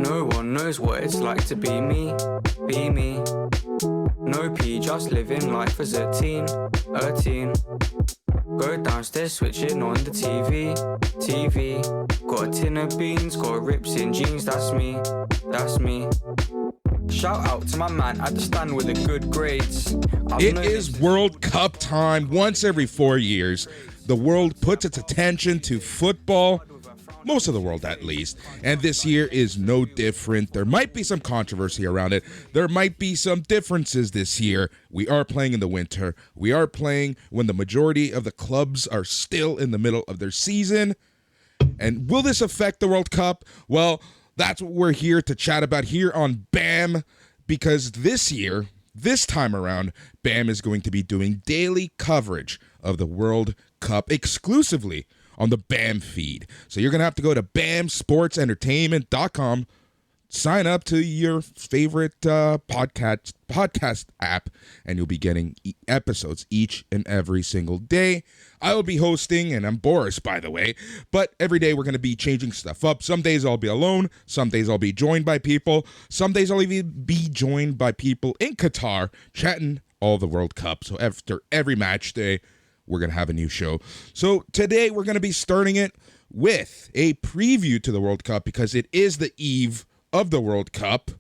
No one knows what it's like to be me, be me. No P, just living life as a teen. Go downstairs, switching on the TV. Got a tin of beans, got rips in jeans, that's me. Shout out to my man at the stand with the good grades. It is World Cup time. Once every 4 years, the world puts its attention to football. Most of the world, at least. And this year is no different. There might be some controversy around it. There might be some differences this year. We are playing in the winter. We are playing when the majority of the clubs are still in the middle of their season. And will this affect the World Cup? Well, that's what we're here to chat about here on BAM. Because this year, this time around, BAM is going to be doing daily coverage of the World Cup exclusively on the BAM feed. So you're going to have to go to bamsportsentertainment.com, sign up to your favorite podcast app, and you'll be getting episodes each and every single day. I will be hosting, and I'm Boris, by the way, but every day we're going to be changing stuff up. Some days I'll be alone. Some days I'll be joined by people. Some days I'll even be joined by people in Qatar chatting all the World Cup. So after every match day, we're going to have a new show. So today we're going to be starting it with a preview to the World Cup because it is the eve of the World Cup.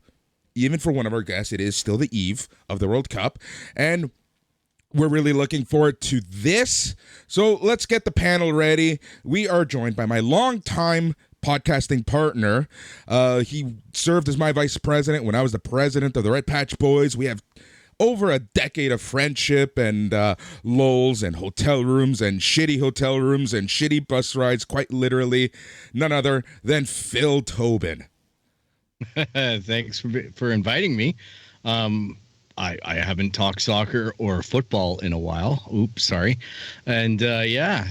Even for one of our guests, it is still the eve of the World Cup. And we're really looking forward to this. So let's get the panel ready. We are joined by my longtime podcasting partner. He served as my vice president when I was the president of the Red Patch Boys. We have over a decade of friendship and lulls and hotel rooms and shitty hotel rooms and shitty bus rides, quite literally. None other than Phil Tobin. Thanks for inviting me. I haven't talked soccer or football in a while. Oops, sorry. And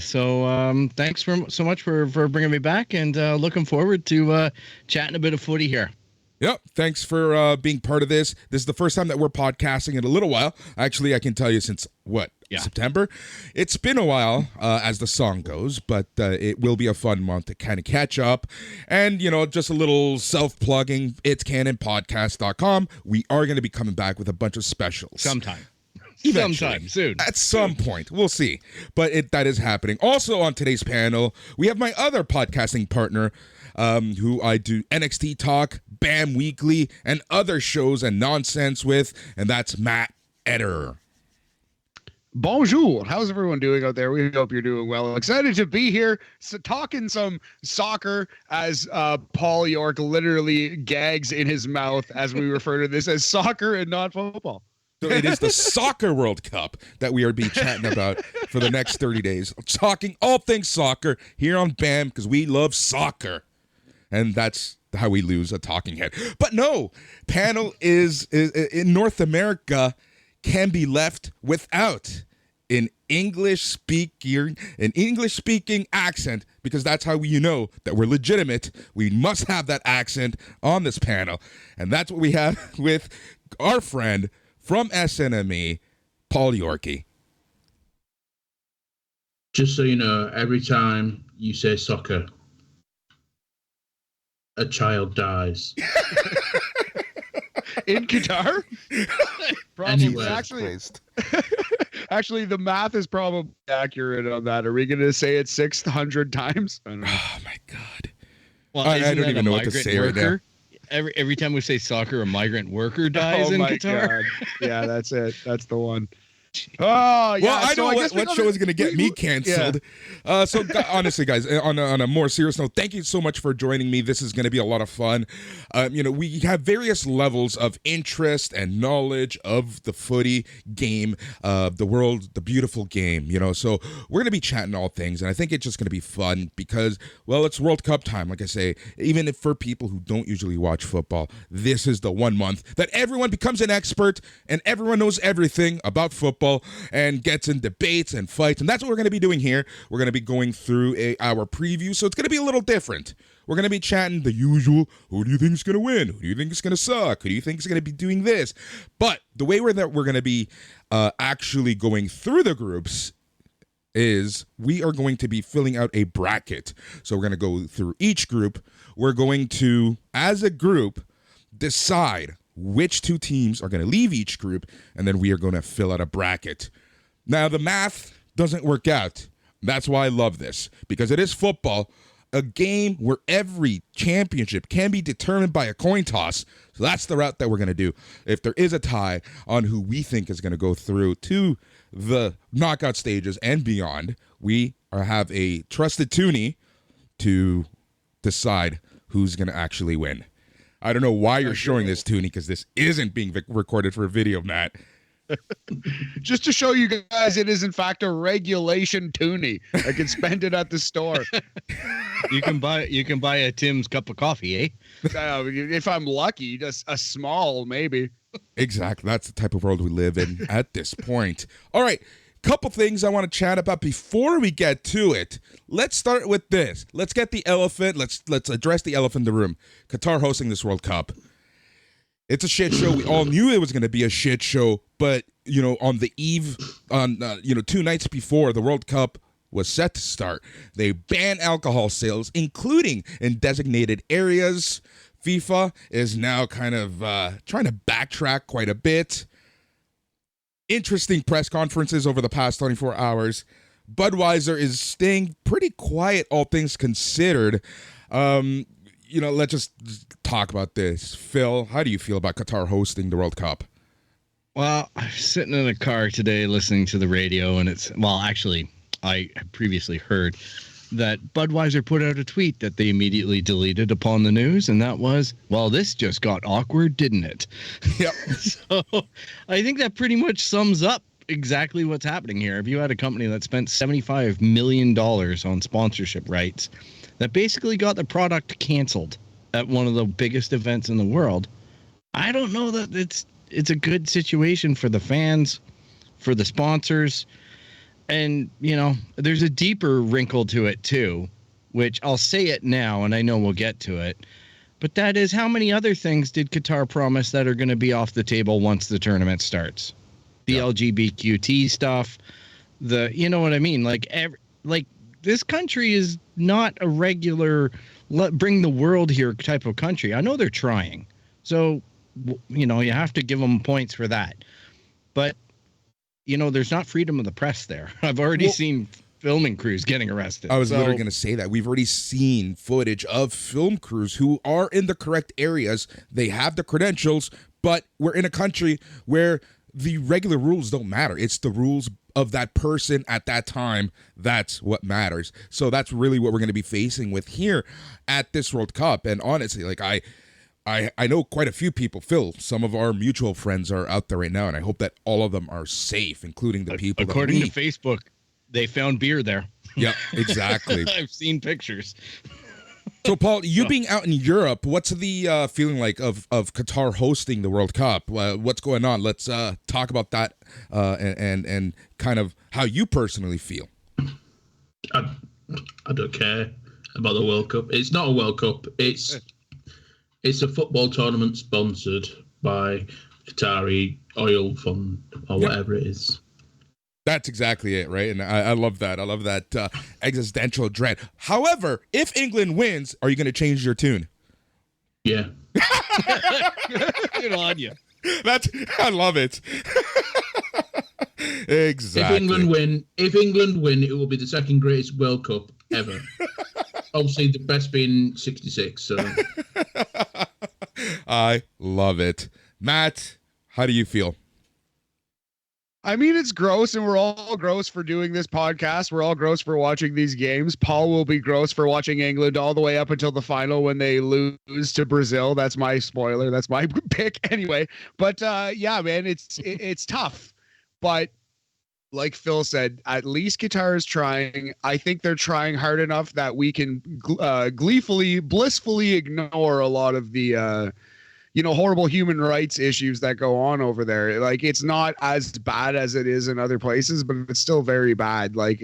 so thanks so much for bringing me back, and looking forward to chatting a bit of footy here. Yep. Thanks for being part of this. This is the first time that we're podcasting in a little while. Actually, I can tell you since, September? It's been a while, as the song goes, but it will be a fun month to kind of catch up. And, just a little self-plugging, it's canonpodcast.com. We are going to be coming back with a bunch of specials. Sometime soon. At some point. We'll see. But that is happening. Also on today's panel, we have my other podcasting partner, who I do NXT Talk, BAM Weekly, and other shows and nonsense with, and that's Matt Ederer. Bonjour. How's everyone doing out there? We hope you're doing well. Excited to be here, talking some soccer as Paul Yorke literally gags in his mouth as we refer to this as soccer and not football. So it is the Soccer World Cup that we are be chatting about for the next 30 days. Talking all things soccer here on BAM because we love soccer. And that's how we lose a talking head. But no, panel is in North America can be left without an English speaking accent, because that's how you know that we're legitimate. We must have that accent on this panel. And that's what we have with our friend from SNME, Paul Yorke. Just so you know, every time you say soccer, a child dies. In Qatar? Anywhere. Actually, the math is probably accurate on that. Are we going to say it 600 times? I don't know. Oh, my God. Well, I don't even know what to say right now. Every time we say soccer, a migrant worker dies in Qatar. God. Yeah, that's it. That's the one. Oh, yeah. Well, I know what show is going to get me canceled. Yeah. So honestly, guys, on a more serious note, thank you so much for joining me. This is going to be a lot of fun. We have various levels of interest and knowledge of the footy game, the world, the beautiful game, So we're going to be chatting all things, and I think it's just going to be fun because, well, it's World Cup time. Like I say, even if for people who don't usually watch football, this is the 1 month that everyone becomes an expert and everyone knows everything about football and gets in debates and fights, and that's what we're going to be doing here. We're going to be going through our preview, so it's going to be a little different. We're going to be chatting the usual, who do you think is going to win? Who do you think is going to suck? Who do you think is going to be doing this? But the way we're going to be actually going through the groups is we are going to be filling out a bracket. So we're going to go through each group. We're going to, as a group, decide which two teams are going to leave each group, and then we are going to fill out a bracket. Now, the math doesn't work out. That's why I love this, because it is football, a game where every championship can be determined by a coin toss. So that's the route that we're going to do. If there is a tie on who we think is going to go through to the knockout stages and beyond, we have a trusted toonie to decide who's going to actually win. I don't know why you're showing this, Toonie, because this isn't being recorded for a video, Matt. Just to show you guys, it is in fact a regulation toonie. I can spend it at the store. You can buy a Tim's cup of coffee, eh? If I'm lucky, just a small maybe. Exactly. That's the type of world we live in at this point. All right. Couple things I want to chat about before we get to it. Let's start with this. Let's get the elephant. Let's address the elephant in the room. Qatar hosting this World Cup. It's a shit show. We all knew it was going to be a shit show, but on the eve, 2 nights before the World Cup was set to start, they banned alcohol sales, including in designated areas. FIFA is now kind of trying to backtrack quite a bit. Interesting press conferences over the past 24 hours. Budweiser is staying pretty quiet, all things considered. Let's just talk about this. Phil, how do you feel about Qatar hosting the World Cup? Well, I'm sitting in a car today listening to the radio, and I had previously heard that Budweiser put out a tweet that they immediately deleted upon the news, and that was, well, this just got awkward, didn't it? Yep. So I think that pretty much sums up exactly what's happening here. If you had a company that spent $75 million on sponsorship rights that basically got the product canceled at one of the biggest events in the world, I don't know that it's a good situation for the fans, for the sponsors. And, there's a deeper wrinkle to it, too, which I'll say it now, and I know we'll get to it. But that is, how many other things did Qatar promise that are going to be off the table once the tournament starts? The LGBTQT stuff, you know what I mean? Like this country is not a regular bring the world here type of country. I know they're trying. So, you have to give them points for that. But there's not freedom of the press there. I've already seen filming crews getting arrested. I was literally going to say that. We've already seen footage of film crews who are in the correct areas. They have the credentials, but we're in a country where the regular rules don't matter. It's the rules of that person at that time. That's what matters. So that's really what we're going to be facing with here at this World Cup. And honestly, I know quite a few people. Phil, some of our mutual friends are out there right now, and I hope that all of them are safe, including the people. According to Facebook, they found beer there. Yeah, exactly. I've seen pictures. So, Paul, you being out in Europe, what's the feeling like of Qatar hosting the World Cup? What's going on? Let's talk about that and kind of how you personally feel. I don't care about the World Cup. It's not a World Cup. It's a football tournament sponsored by Qatari Oil Fund or whatever it is. That's exactly it, right? And I love that. I love that existential dread. However, if England wins, are you going to change your tune? Yeah. Good on you. I love it. Exactly. If England win, it will be the second greatest World Cup ever. Obviously, the best being 66. So I love it. Matt, how do you feel? I mean, it's gross, and we're all gross for doing this podcast. We're all gross for watching these games. Paul will be gross for watching England all the way up until the final when they lose to Brazil. That's my spoiler. That's my pick anyway. But yeah, man, it's tough. But like Phil said, at least Qatar is trying. I think they're trying hard enough that we can gleefully, blissfully ignore a lot of the horrible human rights issues that go on over there. Like, it's not as bad as it is in other places, but it's still very bad. Like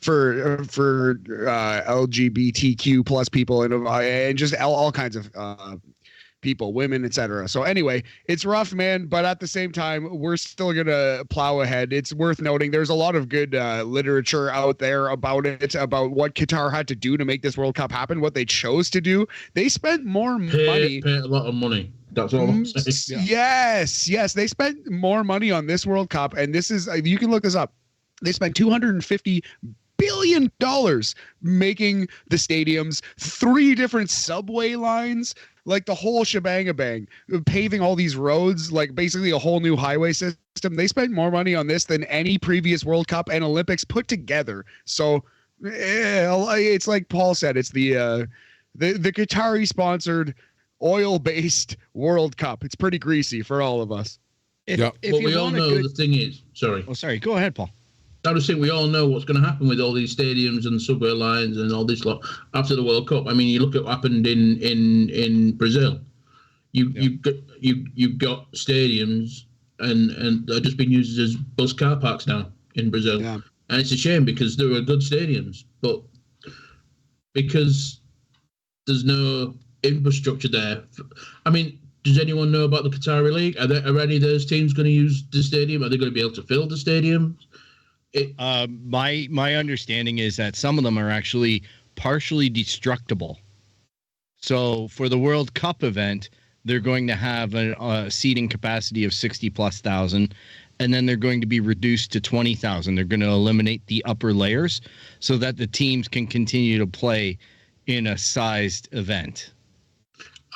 for LGBTQ plus people and just all kinds of people, women, etc. So anyway, it's rough, man, but at the same time, we're still gonna plow ahead. It's worth noting there's a lot of good literature out there about it, about what Qatar had to do to make this World Cup happen, what they chose to do. They spent more money. Pay a lot of money. That's all I'm saying. Yes, they spent more money on this World Cup, and this is, you can look this up. They spent $250 billion making the stadiums, 3 different subway lines, like the whole shebang, paving all these roads, like basically a whole new highway system. They spent more money on this than any previous World Cup and Olympics put together. So it's like Paul said, it's the Qatari sponsored oil-based World Cup. It's pretty greasy for all of us. But we all know the thing is, sorry. Oh, sorry. Go ahead, Paul. I was saying we all know what's going to happen with all these stadiums and subway lines and all this lot after the World Cup. I mean, you look at what happened in Brazil. You've got stadiums and they're just being used as bus car parks now in Brazil. Yeah. And it's a shame because there were good stadiums, but because there's no infrastructure there. I mean, does anyone know about the Qatari League? Are any of those teams going to use the stadium? Are they going to be able to fill the stadiums? My understanding is that some of them are actually partially destructible. So for the World Cup event, they're going to have a seating capacity of 60,000+, and then they're going to be reduced to 20,000. They're going to eliminate the upper layers so that the teams can continue to play in a sized event.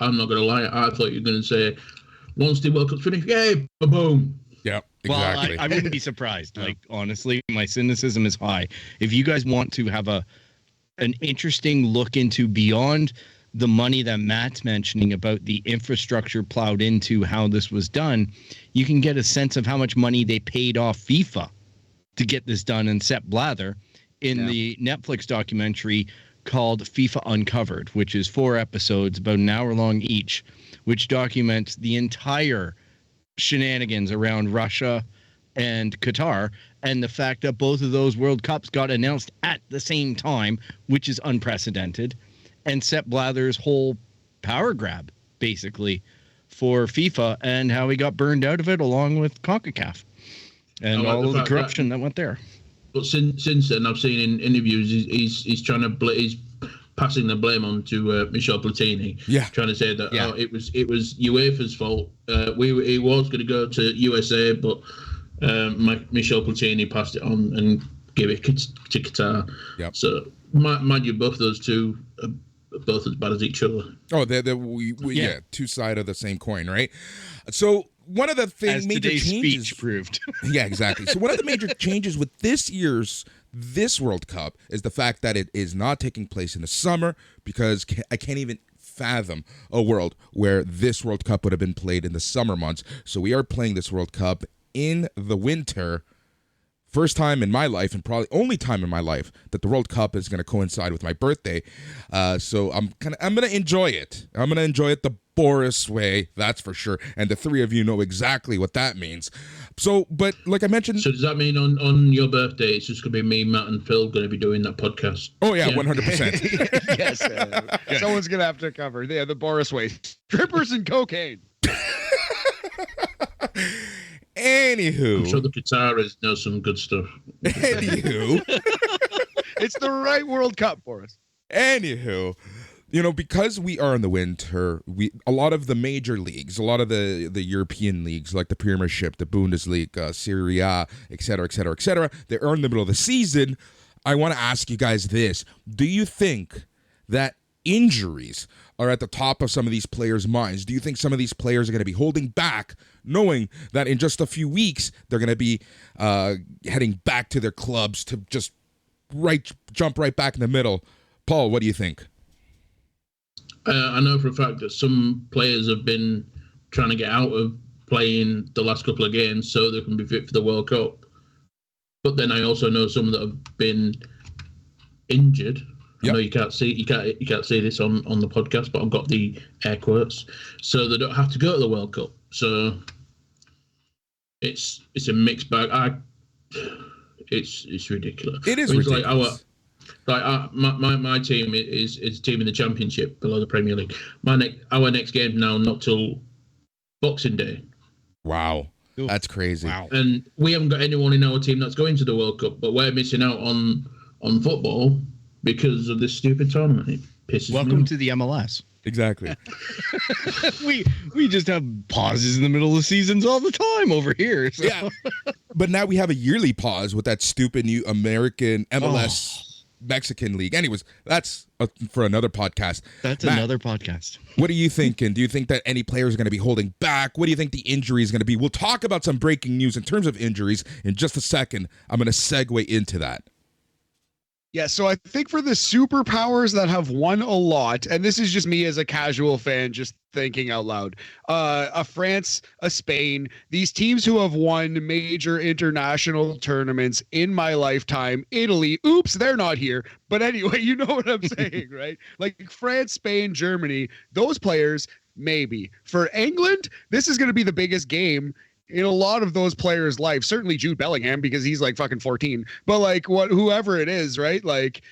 I'm not going to lie. I thought you were going to say, once the World Cup's finished, yay, boom. Yeah, exactly. Well, I wouldn't be surprised. Like, honestly, my cynicism is high. If you guys want to have an interesting look into beyond the money that Matt's mentioning about the infrastructure plowed into how this was done, you can get a sense of how much money they paid off FIFA to get this done and Sepp Blatter in the Netflix documentary called FIFA Uncovered, which is 4 episodes, about an hour long each, which documents the entire shenanigans around Russia and Qatar, and the fact that both of those World Cups got announced at the same time, which is unprecedented, and Sepp Blatter's whole power grab, basically, for FIFA and how he got burned out of it along with CONCACAF and all of the corruption that went there. But since then, I've seen in interviews he's trying to he's passing the blame on to Michel Platini. Yeah, trying to say that it was UEFA's fault. He was going to go to USA, but Michel Platini passed it on and gave it to Qatar. Yep. So mind you, both those two are both as bad as each other. Oh, they're two sides of the same coin, right? So one of the major changes speech proved. Yeah, exactly. So one of the major changes with this World Cup is the fact that it is not taking place in the summer, because I can't even fathom a world where this World Cup would have been played in the summer months. So we are playing this World Cup in the winter. First time in my life, and probably only time in my life, that the World Cup is going to coincide with my birthday. So I'm going to enjoy it. I'm going to enjoy it the Boris way, that's for sure. And the three of you know exactly what that means. So, but like I mentioned... So does that mean on your birthday, it's just going to be me, Matt, and Phil going to be doing that podcast? Oh, yeah. 100%. Yes. Someone's going to have to cover the Boris way. Strippers and cocaine. Anywho. I'm sure the Qataris know some good stuff. Anywho. It's the right World Cup for us. Anywho. Because we are in the winter, a lot of the major leagues, a lot of the European leagues, like the Premiership, the Bundesliga, Serie A, et cetera, they are in the middle of the season. I want to ask you guys this. Do you think that injuries are at the top of some of these players' minds? Do you think some of these players are going to be holding back, knowing that in just a few weeks, they're going to be heading back to their clubs to just jump right back in the middle? Paul, what do you think? I know for a fact that some players have been trying to get out of playing the last couple of games so they can be fit for the World Cup. But then I also know some that have been injured. Yep. I know you can't see this on the podcast, but I've got the air quotes, so they don't have to go to the World Cup. So it's a mixed bag. It's ridiculous. It is ridiculous. Like Like my team is a team in the Championship below the Premier League. Our next game now not till Boxing Day. Wow. That's crazy. Wow. And we haven't got anyone in our team that's going to the World Cup, but we're missing out on football because of this stupid tournament. It pisses me Welcome off. to the MLS. Exactly. we just have pauses in the middle of seasons all the time over here. So. Yeah. But now we have a yearly pause with that stupid new American MLS Mexican League. Anyways, that's for another podcast. That's Matt, another podcast. What are you thinking? Do you think that any players are going to be holding back? What do you think the injury is going to be? We'll talk about some breaking news in terms of injuries in just a second. I'm going to segue into that. Yeah, so I think for the superpowers that have won a lot, and this is just me as a casual fan just thinking out loud, a France, a Spain, these teams who have won major international tournaments in my lifetime, Italy, oops, they're not here. But anyway, you know what I'm saying, right? Like France, Spain, Germany, those players, maybe. For England, this is going to be the biggest game in a lot of those players' life. Certainly Jude Bellingham, because he's like fucking 14, but like whoever it is, right? Like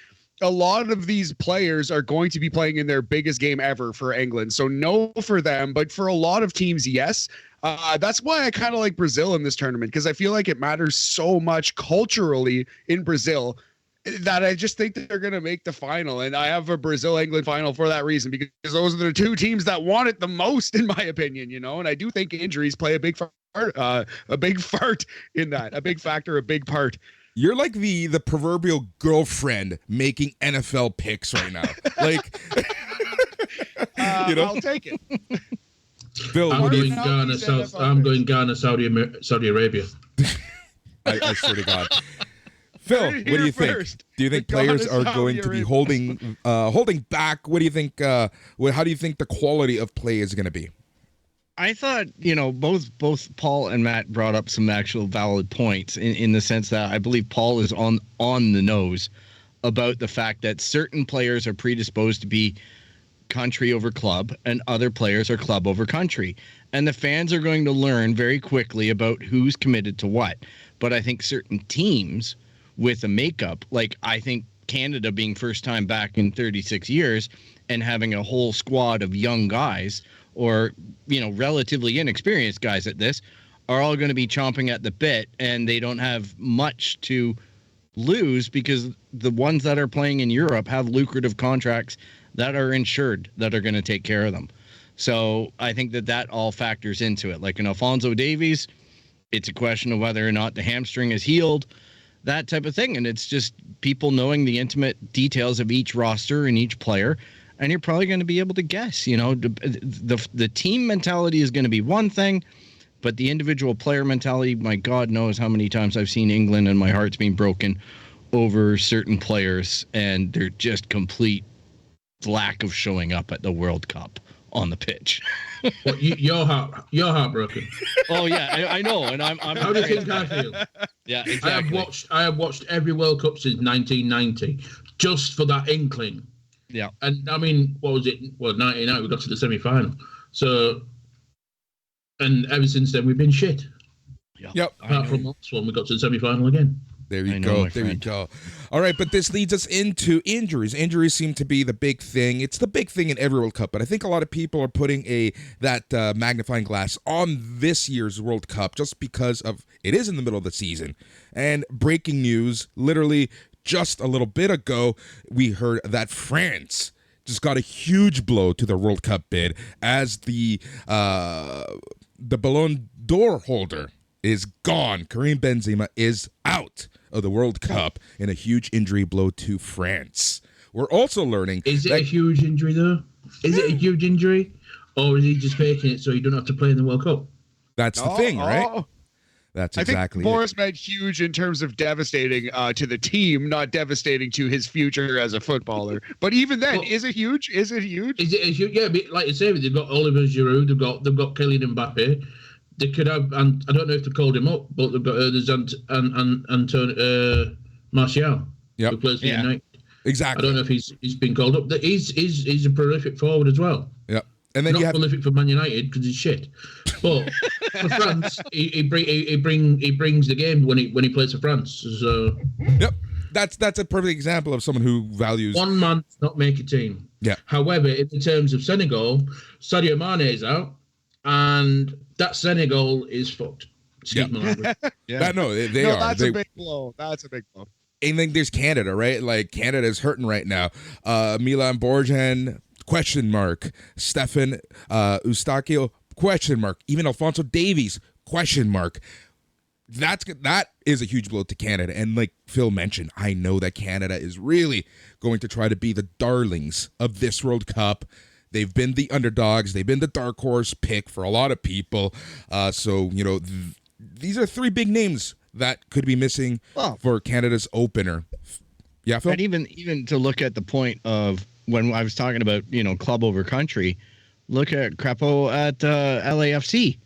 a lot of these players are going to be playing in their biggest game ever for England. So no for them, but for a lot of teams, yes. That's why I kind of like Brazil in this tournament, because I feel like it matters so much culturally in Brazil that I just think that they're going to make the final. And I have a Brazil-England final for that reason, because those are the two teams that want it the most, in my opinion, you know? And I do think injuries play a big part in that, a big factor, a big part. You're like the proverbial girlfriend making NFL picks right now. Like, you know? I'll take it. Phil, I'm what do you going Ghana, Saudi Arabia. I swear to God. Phil, Heard what it do you here think? first. Do you think The players Ghana, are Saudi going to be Arabia. holding back? What do you think? How do you think the quality of play is going to be? I thought, both Paul and Matt brought up some actual valid points in the sense that I believe Paul is on the nose about the fact that certain players are predisposed to be country over club and other players are club over country. And the fans are going to learn very quickly about who's committed to what. But I think certain teams with a makeup, like I think Canada being first time back in 36 years and having a whole squad of young guys or, relatively inexperienced guys at this, are all going to be chomping at the bit, and they don't have much to lose because the ones that are playing in Europe have lucrative contracts that are insured that are going to take care of them. So I think that all factors into it. Like in Alphonso Davies, it's a question of whether or not the hamstring is healed, that type of thing. And it's just people knowing the intimate details of each roster and each player. And you're probably going to be able to guess, the team mentality is going to be one thing, but the individual player mentality, my God knows how many times I've seen England and my heart's being broken over certain players and they're just complete lack of showing up at the World Cup on the pitch. Well, you're heartbroken. Oh yeah, I know, and I'm. How do you think I feel? Yeah, exactly. I have watched every World Cup since 1990, just for that inkling. Yeah. And I mean, what was it? Well, 99, we got to the semi-final. So, and ever since then, we've been shit. Yeah. Yep. Apart from last one, we got to the semi-final again. There you I know, go. my There you friend. go. All right, but this leads us into injuries. Injuries seem to be the big thing. It's the big thing in every World Cup, but I think a lot of people are putting that magnifying glass on this year's World Cup just because of it is in the middle of the season. And breaking news, literally just a little bit ago, we heard that France just got a huge blow to their World Cup bid as the Ballon d'Or holder is gone. Karim Benzema is out of the World Cup in a huge injury blow to France. We're also learning... Is it a huge injury, though? Is it a huge injury? Or is he just faking it so he don't have to play in the World Cup? That's the thing, right? That's exactly I think Boris meant huge in terms of devastating to the team, not devastating to his future as a footballer. But even then, is it huge? Is it huge? Is it a huge? Yeah, but like you say, they've got Oliver Giroud, they've got Kylian Mbappe. They could have, and I don't know if they called him up, but they've got Antonio Martial, who plays for United. Exactly. I don't know if he's been called up. He's a prolific forward as well. Yep. And then not you have prolific for Man United because he's shit. But for France, he brings the game when he plays for France. So Yep. that's a perfect example of someone who values 1 man does not make a team. Yeah. However, in the terms of Senegal, Sadio Mane is out, and that Senegal is fucked. Excuse my language. Yeah, no, they no, are. That's a big blow. That's a big blow. And then there's Canada, right? Like Canada's hurting right now. Milan Borjan, question mark. Stefan Eustachio, question mark. Even Alphonso Davies, question mark. That is a huge blow to Canada. And like Phil mentioned, I know that Canada is really going to try to be the darlings of this World Cup. They've been the underdogs. They've been the dark horse pick for a lot of people. So, you know, these are three big names that could be missing for Canada's opener. Yeah, Phil? And even to look at the point of when I was talking about, you know, club over country, look at Crapo at LAFC,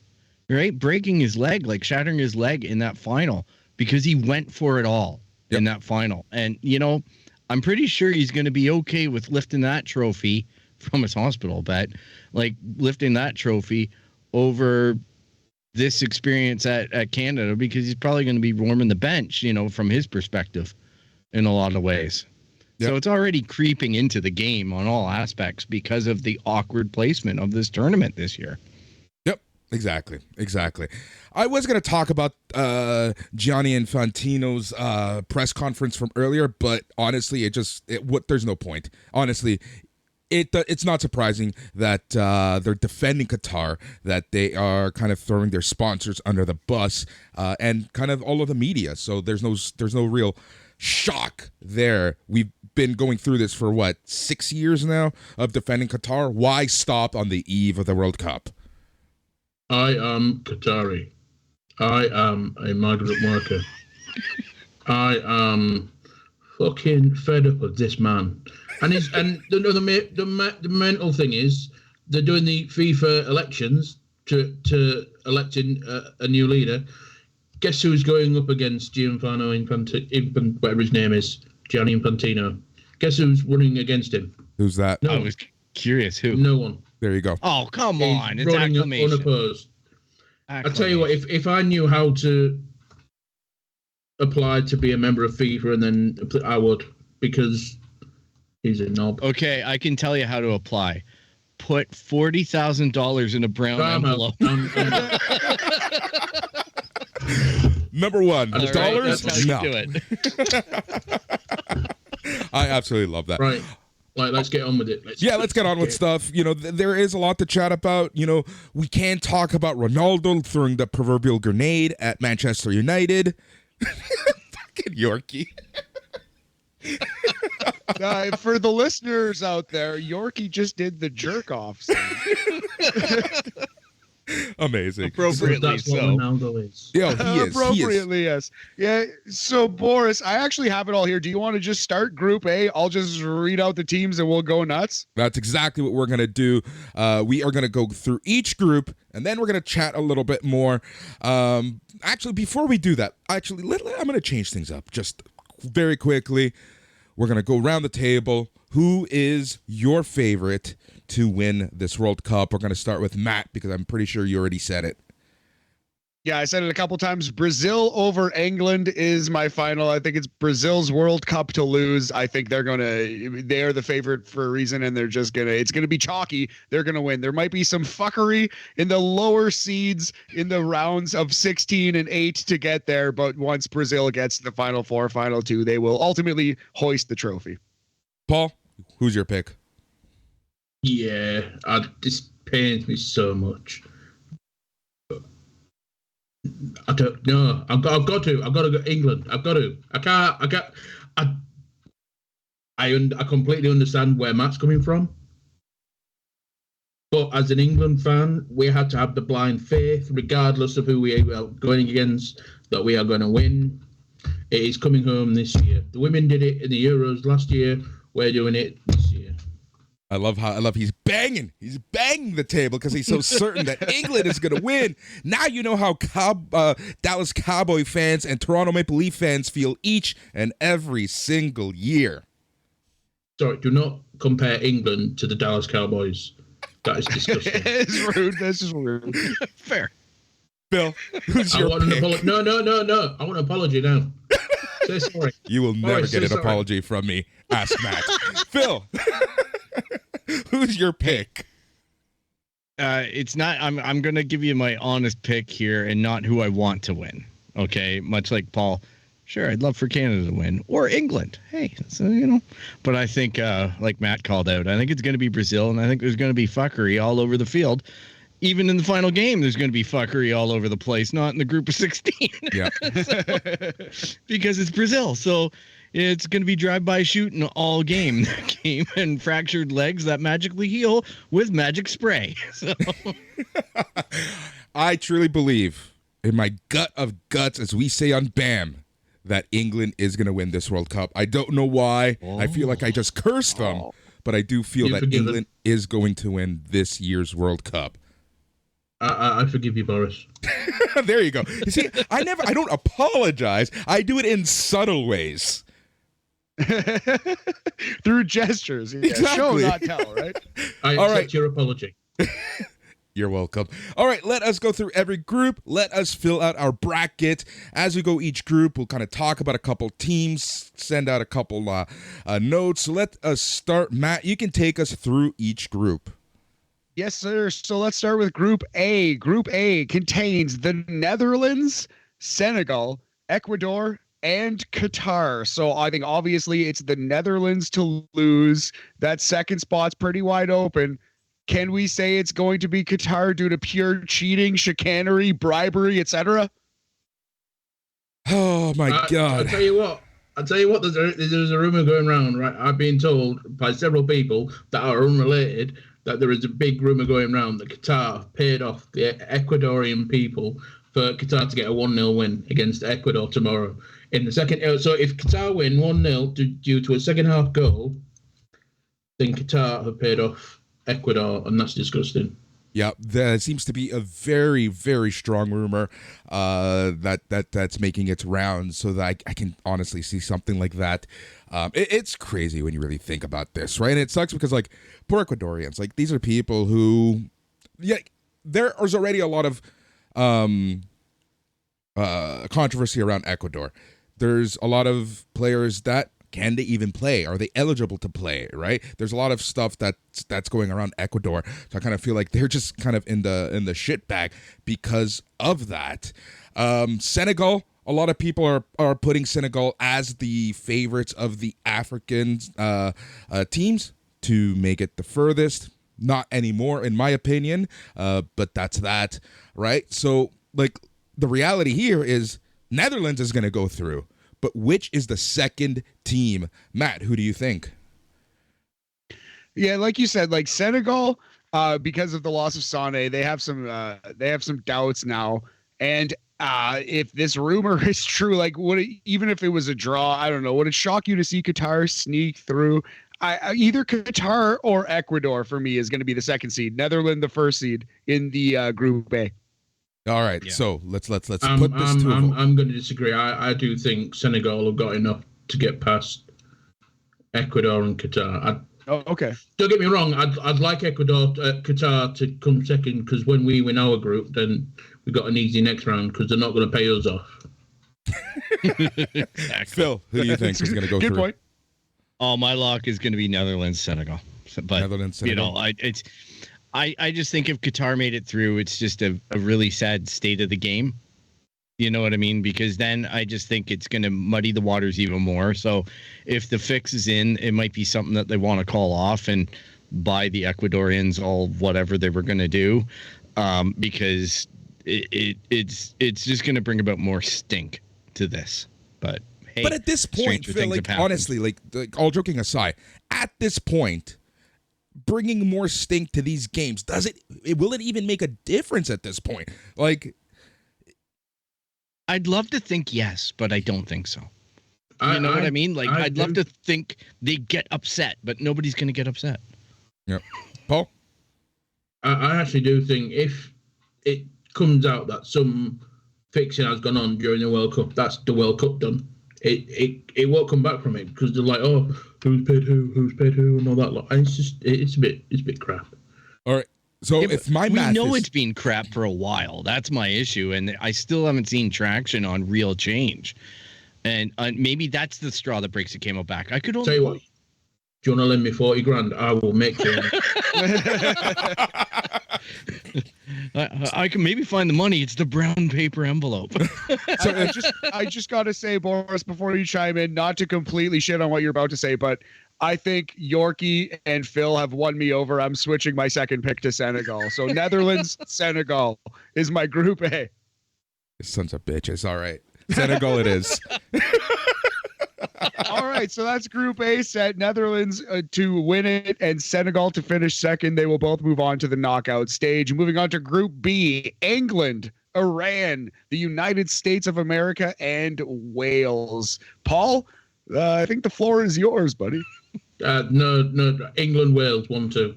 right? Breaking his leg, like shattering his leg in that final because he went for it all in that final. And, you know, I'm pretty sure he's going to be okay with lifting that trophy from his hospital bed, like lifting that trophy over this experience at Canada, because he's probably going to be warming the bench, you know, from his perspective in a lot of ways. Yep. So it's already creeping into the game on all aspects because of the awkward placement of this tournament this year. Yep, exactly. I was going to talk about Gianni Infantino's press conference from earlier, but honestly, there's no point. Honestly, it's not surprising that they're defending Qatar, that they are kind of throwing their sponsors under the bus, and kind of all of the media. So there's no real shock there. We've been going through this for 6 years now of defending Qatar. Why stop on the eve of the World Cup? I am Qatari. I am a migrant worker. I am fucking fed up with this man. And the mental thing is they're doing the FIFA elections to elect a new leader. Guess who's going up against Infantino, whatever his name is, Gianni Infantino? Guess who's running against him? Who's that? No, I was curious. Who? No one. There you go. Oh, come on. He's It's running acclamation. unopposed. I tell you what, if I knew how to apply to be a member of FIFA, and then I would, because he's a knob. Okay, I can tell you how to apply. Put $40,000 in a brown envelope. Number one, That's dollars? Right, that's how you no. do it. I absolutely love that. Right. Let's get on with it. Let's get on with stuff. You know, there is a lot to chat about. You know, we can't talk about Ronaldo throwing the proverbial grenade at Manchester United. Fucking Yorke. For the listeners out there, Yorke just did the jerk off. Amazing. Appropriately That's what so. Ronaldo is. Yeah, he is. Appropriately, yes. Yeah. So, Boris, I actually have it all here. Do you want to just start Group A? I'll just read out the teams and we'll go nuts. That's exactly what we're going to do. We are going to go through each group, and then we're going to chat a little bit more. Actually, before we do that, I'm going to change things up just very quickly. We're going to go around the table. Who is your favorite to win this World Cup? We're going to start with Matt, because I'm pretty sure you already said it. Yeah, I said it a couple times. Brazil over England is my final. I think it's Brazil's World Cup to lose. I think they are the favorite for a reason, and it's going to be chalky. They're going to win. There might be some fuckery in the lower seeds in the rounds of 16 and 8 to get there, but once Brazil gets to the Final Four, Final Two, they will ultimately hoist the trophy. Paul, who's your pick? Yeah, this pains me so much. I don't know. I've got to go England. I've got to. I completely understand where Matt's coming from. But as an England fan, we had to have the blind faith, regardless of who we are going against, that we are going to win. It is coming home this year. The women did it in the Euros last year. We're doing it this year. I love he's banging the table because he's so certain that England is going to win. Now you know how Dallas Cowboy fans and Toronto Maple Leaf fans feel each and every single year. Sorry, do not compare England to the Dallas Cowboys. That is disgusting. It's rude. This is rude. Fair. Bill, who's your pick? No. I want an apology now. Say sorry. You will never Boris, get say an sorry. apology from me. Ask Matt. Phil, who's your pick? It's not. I'm going to give you my honest pick here, and not who I want to win. Okay, much like Paul. Sure, I'd love for Canada to win or England. Hey, so. But I think, like Matt called out, I think it's going to be Brazil, and I think there's going to be fuckery all over the field. Even in the final game, there's going to be fuckery all over the place, not in the group of 16. Yeah. Because it's Brazil. So it's going to be drive-by shooting all game, and fractured legs that magically heal with magic spray. So I truly believe in my gut of guts, as we say on BAM, that England is going to win this World Cup. I don't know why. I feel like I just cursed them, but I do feel that England is going to win this year's World Cup. I forgive you, Boris. There you go. You see, I don't apologize. I do it in subtle ways. Through gestures. Yeah. Exactly. Show, not tell, right? I All accept right. your apology. You're welcome. All right, let us go through every group. Let us fill out our bracket. As we go each group, we'll kind of talk about a couple teams, send out a couple notes. So let us start. Matt, you can take us through each group. Yes, sir. So let's start with Group A. Group A contains the Netherlands, Senegal, Ecuador, and Qatar. So I think obviously it's the Netherlands to lose. That second spot's pretty wide open. Can we say it's going to be Qatar due to pure cheating, chicanery, bribery, etc.? Oh, my God. I'll tell you what. There's a rumor going around, right? I've been told by several people that are unrelated that there is a big rumor going around that Qatar paid off the Ecuadorian people for Qatar to get a 1-0 win against Ecuador tomorrow. In the second, so if Qatar win 1-0 due to a second half goal, then Qatar have paid off Ecuador, and that's disgusting. Yeah, there seems to be a very, very strong rumor that's making its rounds, so that I can honestly see something like that. It's crazy when you really think about this, right? And it sucks because, like, poor Ecuadorians, like, these are people who, yeah, there is already a lot of controversy around Ecuador. There's a lot of players that, can they even play? Are they eligible to play, right? There's a lot of stuff that's going around Ecuador. So I kind of feel like they're just kind of in the shit bag because of that. Senegal, a lot of people are putting Senegal as the favorites of the African teams to make it the furthest. Not anymore, in my opinion, but that's that, right? So, like, the reality here is Netherlands is going to go through. But which is the second team? Matt, who do you think? Yeah, like you said, like Senegal, because of the loss of Sané, they have some doubts now. And if this rumor is true, like even if it was a draw, I don't know, would it shock you to see Qatar sneak through? Either Qatar or Ecuador for me is going to be the second seed. Netherlands the first seed in the Group A. All right, Yeah. So let's put this to a vote. I'm going to disagree. I do think Senegal have got enough to get past Ecuador and Qatar. Okay. Don't get me wrong. I'd like Qatar to come second, because when we win our group, then we got an easy next round because they're not going to pay us off. Exactly. Phil, who do you think is going to go Good through? point. Oh, my lock is going to be Netherlands, Senegal. But Netherlands, Senegal. I just think if Qatar made it through, it's just a really sad state of the game. You know what I mean? Because then I just think it's going to muddy the waters even more. So if the fix is in, it might be something that they want to call off and buy the Ecuadorians all whatever they were going to do, because it's just going to bring about more stink to this. But hey, But at this point, stranger Phil, things like, have happened. honestly, like all joking aside, at this point, bringing more stink to these games, will it even make a difference at this point? Like, I'd love to think yes, but I don't think so. You know what I mean? Like, I'd love to think they get upset, but nobody's going to get upset. yeah, Paul. I actually do think if it comes out that some fixing has gone on during the World Cup, that's the World Cup done. It won't come back from it, because they're like, oh, who's paid who, and all that lot. And it's a bit crap. All right. So Yeah, if my we math know is, it's been crap for a while. That's my issue, and I still haven't seen traction on real change. And maybe that's the straw that breaks the camel back. I could only Tell you what, do you want to lend me 40 grand? I will make you. I can maybe find the money. It's the brown paper envelope. So I just got to say, Boris, before you chime in, not to completely shit on what you're about to say, but I think Yorke and Phil have won me over. I'm switching my second pick to Senegal. So Netherlands, Senegal is my Group A. Sons of bitches. All right. Senegal it is. All right, so that's Group A set. Netherlands to win it and Senegal to finish second. They will both move on to the knockout stage. Moving on to Group B, England, Iran, the United States of America, and Wales. Paul, I think the floor is yours, buddy. No, England, Wales, 1-2.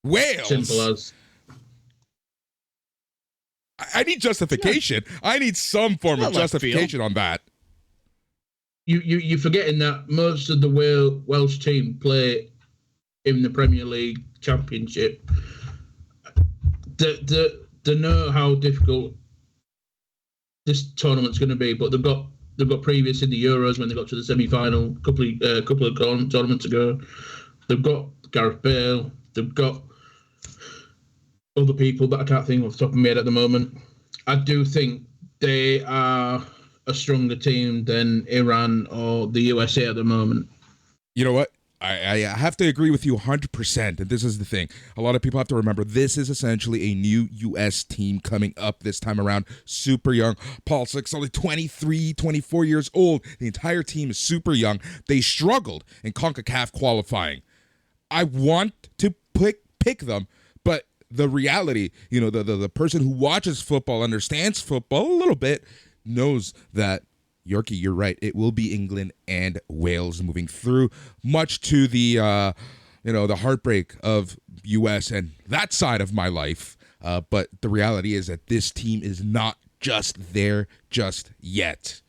Wales. Simple as. I need justification. I need some form of justification on that. You're forgetting that most of the Welsh team play in the Premier League Championship. They know how difficult this tournament's going to be, but they've got previous in the Euros when they got to the semi-final a couple of tournaments ago. They've got Gareth Bale. They've got other people that I can't think off the top of my head at the moment. I do think they are a stronger team than Iran or the USA at the moment. You know what? I have to agree with you 100%. And this is the thing. A lot of people have to remember this is essentially a new U.S. team coming up this time around. Super young. Paul Slick's only 23, 24 years old. The entire team is super young. They struggled in CONCACAF qualifying. I want to pick them, but the reality, the person who watches football, understands football a little bit, knows that, Yorke, you're right. It will be England and Wales moving through, much to the, the heartbreak of U.S. and that side of my life. But the reality is that this team is not just there just yet.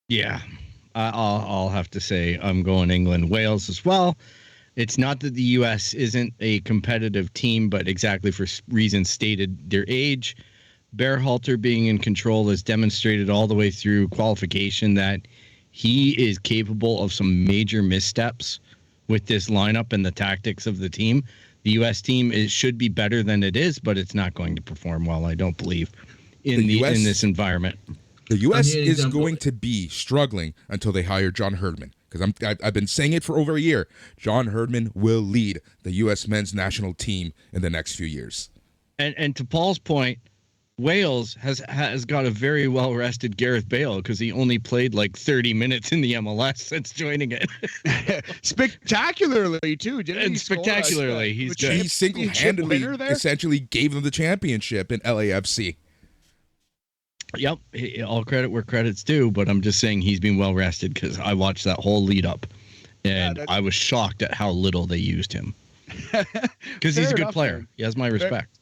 Yeah, I'll have to say I'm going England, Wales as well. It's not that the U.S. isn't a competitive team, but exactly for reasons stated, their age. Berhalter being in control has demonstrated all the way through qualification that he is capable of some major missteps with this lineup and the tactics of the team. The U.S. team should be better than it is, but it's not going to perform well, I don't believe, in this environment. The U.S. is going to be struggling until they hire John Herdman. Because I've been saying it for over a year. John Herdman will lead the U.S. men's national team in the next few years. And to Paul's point, Wales has got a very well-rested Gareth Bale because he only played like 30 minutes in the MLS since joining it. Spectacularly, too. Spectacularly. He's good. He single-handedly essentially gave them the championship in LAFC. Yep, all credit where credit's due, but I'm just saying he's been well rested because I watched that whole lead up, and I was shocked at how little they used him. Because he's a good player. He has my respect.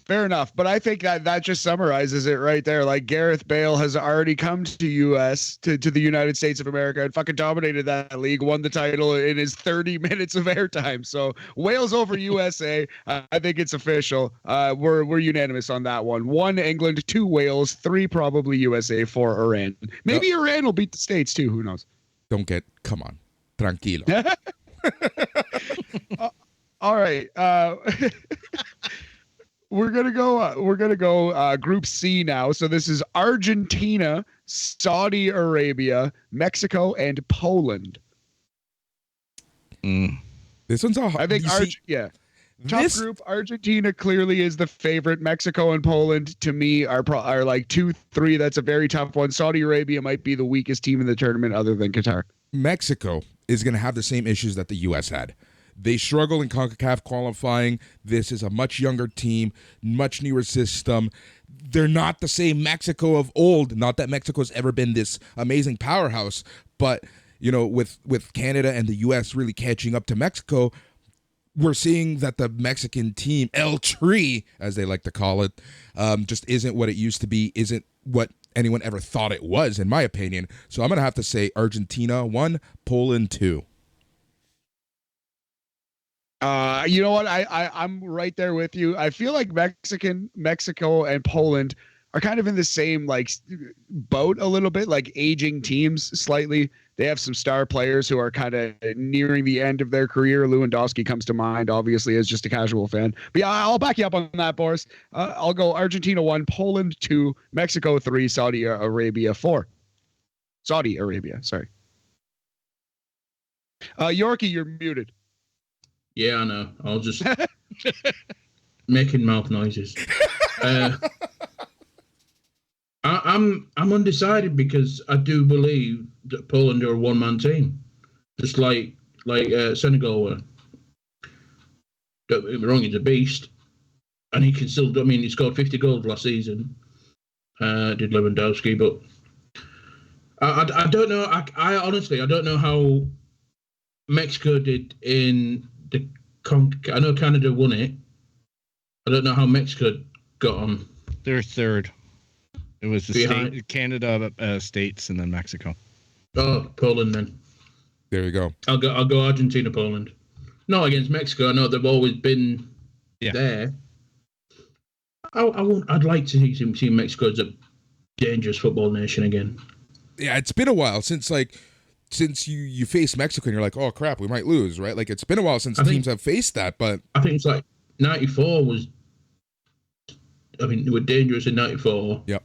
Fair enough, but I think that just summarizes it right there. Like Gareth Bale has already come to the United States of America and fucking dominated that league, won the title in his 30 minutes of airtime. So Wales over USA. I think it's official. We're unanimous on that one. 1 England, 2 Wales, 3 probably USA, 4 Iran. Maybe Iran will beat the States too. Who knows? Come on, tranquilo. All right. We're gonna go Group C now. So this is Argentina, Saudi Arabia, Mexico, and Poland. This one's a hard. I think Top group. Argentina clearly is the favorite. Mexico and Poland to me are like 2-3. That's a very tough one. Saudi Arabia might be the weakest team in the tournament, other than Qatar. Mexico is going to have the same issues that the U.S. had. They struggle in CONCACAF qualifying. This is a much younger team, much newer system. They're not the same Mexico of old. Not that Mexico's ever been this amazing powerhouse, but with Canada and the U.S. really catching up to Mexico, we're seeing that the Mexican team, El Tri, as they like to call it, just isn't what it used to be, isn't what anyone ever thought it was, in my opinion. So I'm going to have to say Argentina 1, Poland 2. You know what? I'm right there with you. I feel like Mexico and Poland are kind of in the same like boat a little bit, like aging teams slightly. They have some star players who are kind of nearing the end of their career. Lewandowski comes to mind, obviously, as just a casual fan. But yeah, I'll back you up on that, Boris. I'll go Argentina 1, Poland 2, Mexico 3, Saudi Arabia 4. Saudi Arabia, sorry. Yorke, you're muted. Yeah, I know. I'll just making mouth noises. I'm undecided because I do believe that Poland are a one-man team, just like Senegal were. Don't get me wrong, he's a beast, and he can still. I mean, he scored 50 goals last season. Did Lewandowski, but I don't know. I honestly don't know how Mexico did in the. I know Canada won it. I don't know how Mexico got on. They're third. It was the Canada, States, and then Mexico. Oh, Poland then. There you go. I'll go Argentina, Poland. Not against Mexico. I know they've always been there. I'd like to see Mexico as a dangerous football nation again. Yeah, it's been a while since you face Mexico and you're like, oh crap, we might lose, right? Like it's been a while since teams have faced that, but I think it's like 94 was. I mean, they were dangerous in 94. Yep.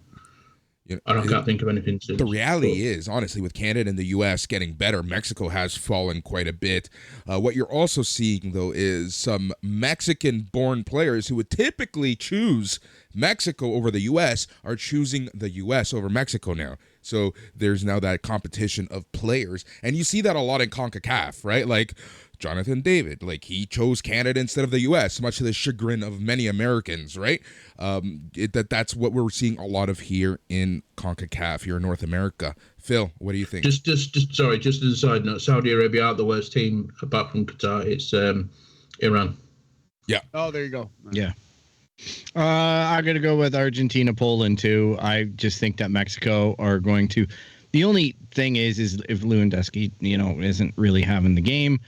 I can't think of anything since. The reality is, honestly, with Canada and the U.S. getting better, Mexico has fallen quite a bit. What you're also seeing, though, is some Mexican-born players who would typically choose Mexico over the U.S. are choosing the U.S. over Mexico now. So there's now that competition of players. And you see that a lot in CONCACAF, right? Like Jonathan David, like he chose Canada instead of the U.S., much to the chagrin of many Americans, right? That's what we're seeing a lot of here in CONCACAF, here in North America. Phil, what do you think? Just as a side note, Saudi Arabia aren't the worst team apart from Qatar. It's Iran. Yeah. Oh, there you go. Yeah. I'm going to go with Argentina, Poland, too. I just think that Mexico are going to. The only thing is if Lewandowski, isn't really having the game,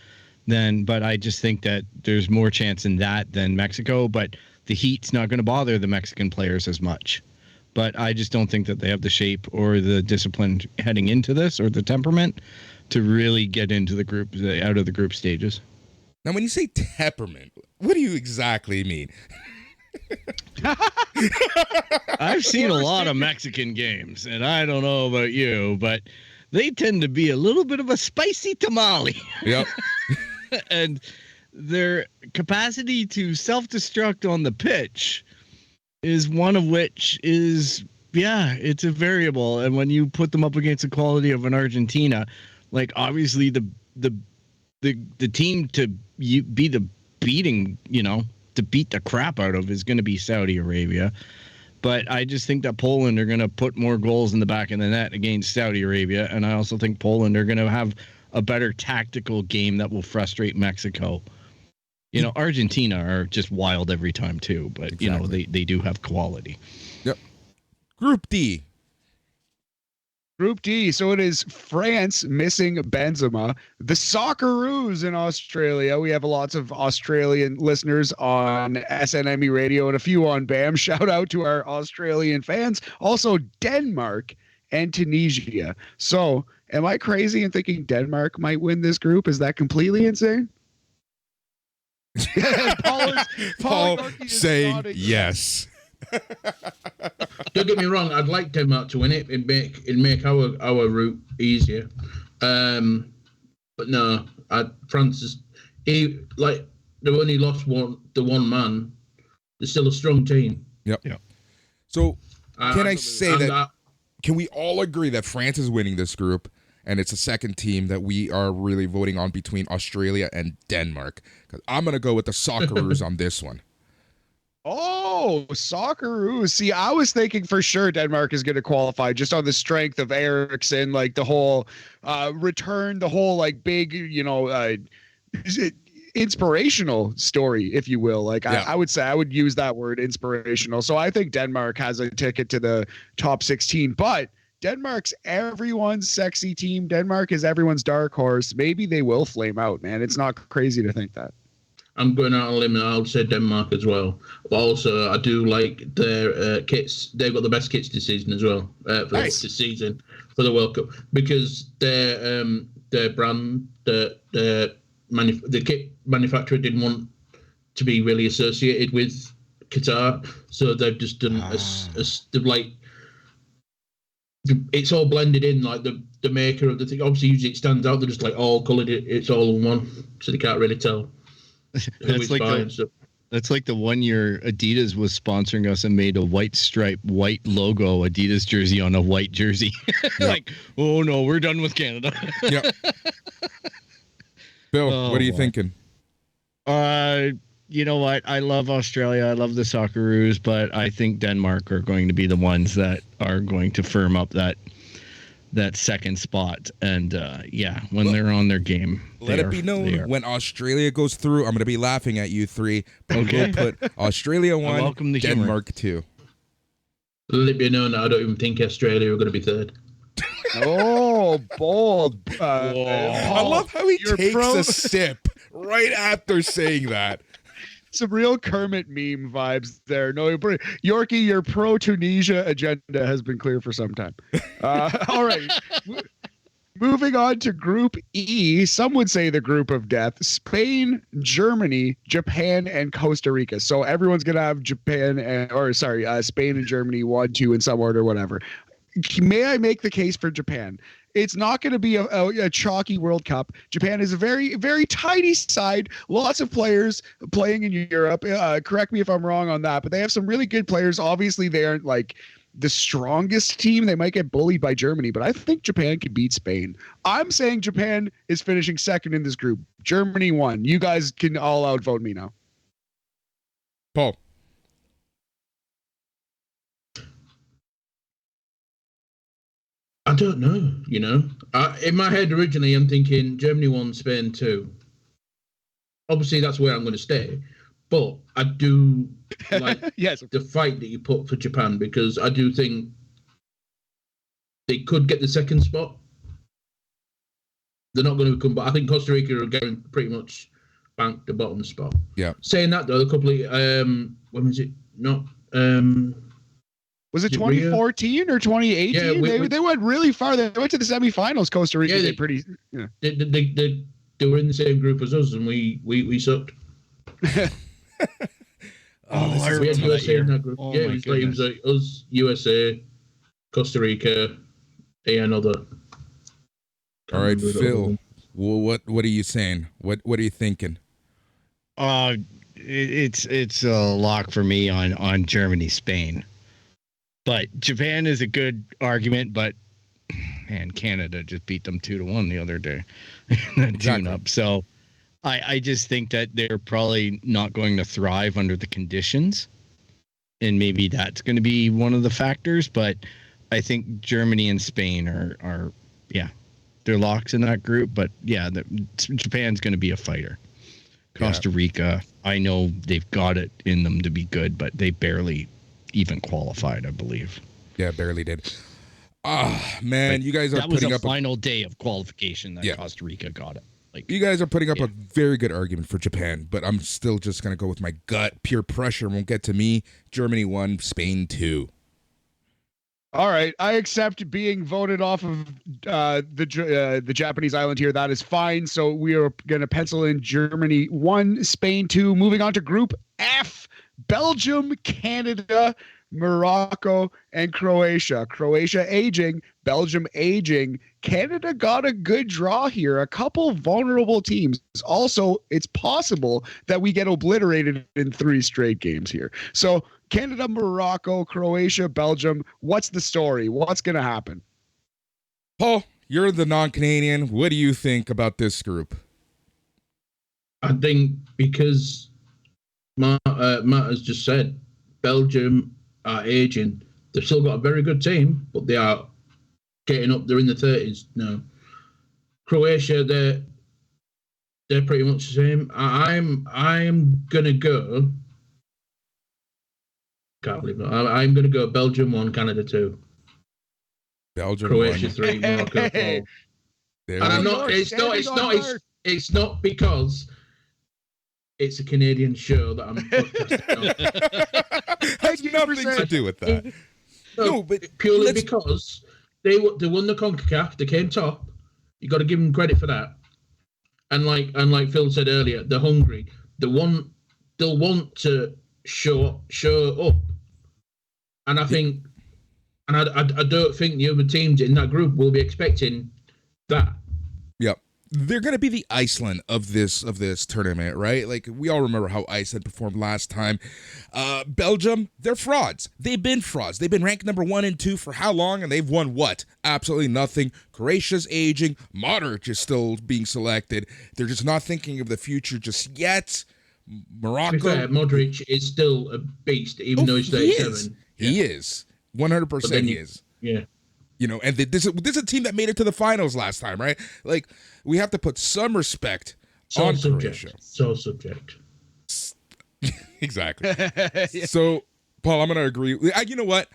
but I just think that there's more chance in that than Mexico. But the heat's not going to bother the Mexican players as much. But I just don't think that they have the shape or the discipline heading into this or the temperament to really get into the group, out of the group stages. Now, when you say temperament, what do you exactly mean? I've seen a lot of Mexican games, and I don't know about you, but they tend to be a little bit of a spicy tamale. Yep. And their capacity to self-destruct on the pitch is one of which is, it's a variable. And when you put them up against the quality of an Argentina, like obviously the team to be the beating, to beat the crap out of is going to be Saudi Arabia. But I just think that Poland are going to put more goals in the back of the net against Saudi Arabia. And I also think Poland are going to have a better tactical game that will frustrate Mexico. Argentina are just wild every time too, but exactly. they do have quality. Yep. Group D. Group D. So it is France missing Benzema. The Socceroos in Australia. We have lots of Australian listeners on SNME Radio and a few on BAM. Shout out to our Australian fans. Also Denmark and Tunisia. So am I crazy in thinking Denmark might win this group? Is that completely insane? Paul saying yes. Don't get me wrong. I'd like Denmark to win it. It'd make our route easier. But no, France is they've only lost one man. They're still a strong team. Yep. So can I say that? Can we all agree that France is winning this group? And it's a second team that we are really voting on between Australia and Denmark. Because I'm going to go with the Socceroos on this one. Oh, Socceroos. See, I was thinking for sure Denmark is going to qualify just on the strength of Eriksen, like the whole return, the whole like big, inspirational story, if you will. Like I would say I would use that word inspirational. So I think Denmark has a ticket to the top 16, but Denmark's everyone's sexy team. Denmark is everyone's dark horse. Maybe they will flame out, man. It's not crazy to think that. I'm going out on a limb and I'll say Denmark as well. But also, I do like their kits. They've got the best kits this season as well for this season for the World Cup because their brand, the kit manufacturer didn't want to be really associated with Qatar, so they've just done like it's all blended in, like the maker of the thing. Obviously, usually it stands out. They're just like all coloured. It's all in one, so they can't really tell. That's like the 1 year Adidas was sponsoring us and made a white stripe, white logo Adidas jersey on a white jersey. Like, oh no, we're done with Canada. Yep. Bill, what are you thinking? You know what? I love Australia. I love the Socceroos, but I think Denmark are going to be the ones that are going to firm up that second spot. And when they're on their game, let it be known when Australia goes through, I'm going to be laughing at you three. Okay. We'll put Australia 1, Denmark 2. Let it be known I don't even think Australia are going to be third. Oh, bold. I love how he takes a sip right after saying that. Some real Kermit meme vibes there. No, Yorke, your pro-Tunisia agenda has been clear for some time. All right. Moving on to Group E, some would say the group of death: Spain, Germany, Japan, and Costa Rica. So everyone's going to have Spain and Germany 1, 2 in some order, whatever. May I make the case for Japan? It's not going to be a chalky World Cup. Japan is a very, very tiny side. Lots of players playing in Europe. Correct me if I'm wrong on that, but they have some really good players. Obviously, they aren't like the strongest team. They might get bullied by Germany, but I think Japan can beat Spain. I'm saying Japan is finishing second in this group. Germany 1. You guys can all outvote me now. Paul. I don't know, in my head originally I'm thinking Germany 1, Spain 2. Obviously that's where I'm going to stay, but I do like the fight that you put for Japan, because I do think they could get the second spot. They're not going to come, but I think Costa Rica are getting pretty much banked the bottom spot. Yeah. Saying that though, a couple of when was it? Not was it 2014 or 2018? Yeah, they went really far. They went to the semifinals. Costa Rica. Yeah, they were in the same group as us, and we sucked. We had USA in that group. It was like us, USA, Costa Rica, another. All right, Phil. What are you saying? What are you thinking? It's a lock for me on Germany, Spain. But Japan is a good argument, but man, Canada just beat them 2-1 the other day. Tune-up. So I just think that they're probably not going to thrive under the conditions. And maybe that's going to be one of the factors. But I think Germany and Spain are they're locks in that group. But Japan's going to be a fighter. Costa Rica, I know they've got it in them to be good, but they barely even qualified, I believe. Yeah, barely did. Man, you guys are putting up... That was a final day of qualification that Costa Rica got it. You guys are putting up a very good argument for Japan, but I'm still just going to go with my gut. Pure pressure won't get to me. Germany 1, Spain 2. All right, I accept being voted off of the Japanese island here. That is fine. So we are going to pencil in Germany 1, Spain 2. Moving on to Group F. Belgium, Canada, Morocco, and Croatia. Croatia aging, Belgium aging. Canada got a good draw here. A couple vulnerable teams. Also, it's possible that we get obliterated in 3 straight games here. So Canada, Morocco, Croatia, Belgium. What's the story? What's going to happen? Paul, you're the non-Canadian. What do you think about this group? I think because Matt has just said Belgium are aging. They've still got a very good team, but they are getting up. They're in the 30s now. Croatia, they're pretty much the same. I'm gonna go. Can't believe it. I'm gonna go Belgium 1, Canada 2. Belgium Croatia 1. 3, Morocco 4. And I'm not. It's not because it's a Canadian show that I'm podcasting on. Has nothing to do with that. No, but purely because they won the CONCACAF, they came top. You got to give them credit for that. And like Phil said earlier, they're hungry. They'll want to show up. And I think, and I don't think the other teams in that group will be expecting that. Yep. They're going to be the Iceland of this tournament, right? Like, we all remember how Iceland performed last time. Belgium, they're frauds. They've been frauds. They've been ranked number 1 and 2 for how long? And they've won what? Absolutely nothing. Croatia's aging. Modric is still being selected. They're just not thinking of the future just yet. Morocco. To be fair, Modric is still a beast, even though he's 37. He is. 100% he is. Yeah. You know, and this is a team that made it to the finals last time, right? Like, we have to put some respect on Croatia. So subject. Exactly. Yeah. So, Paul, I'm going to agree. You know what?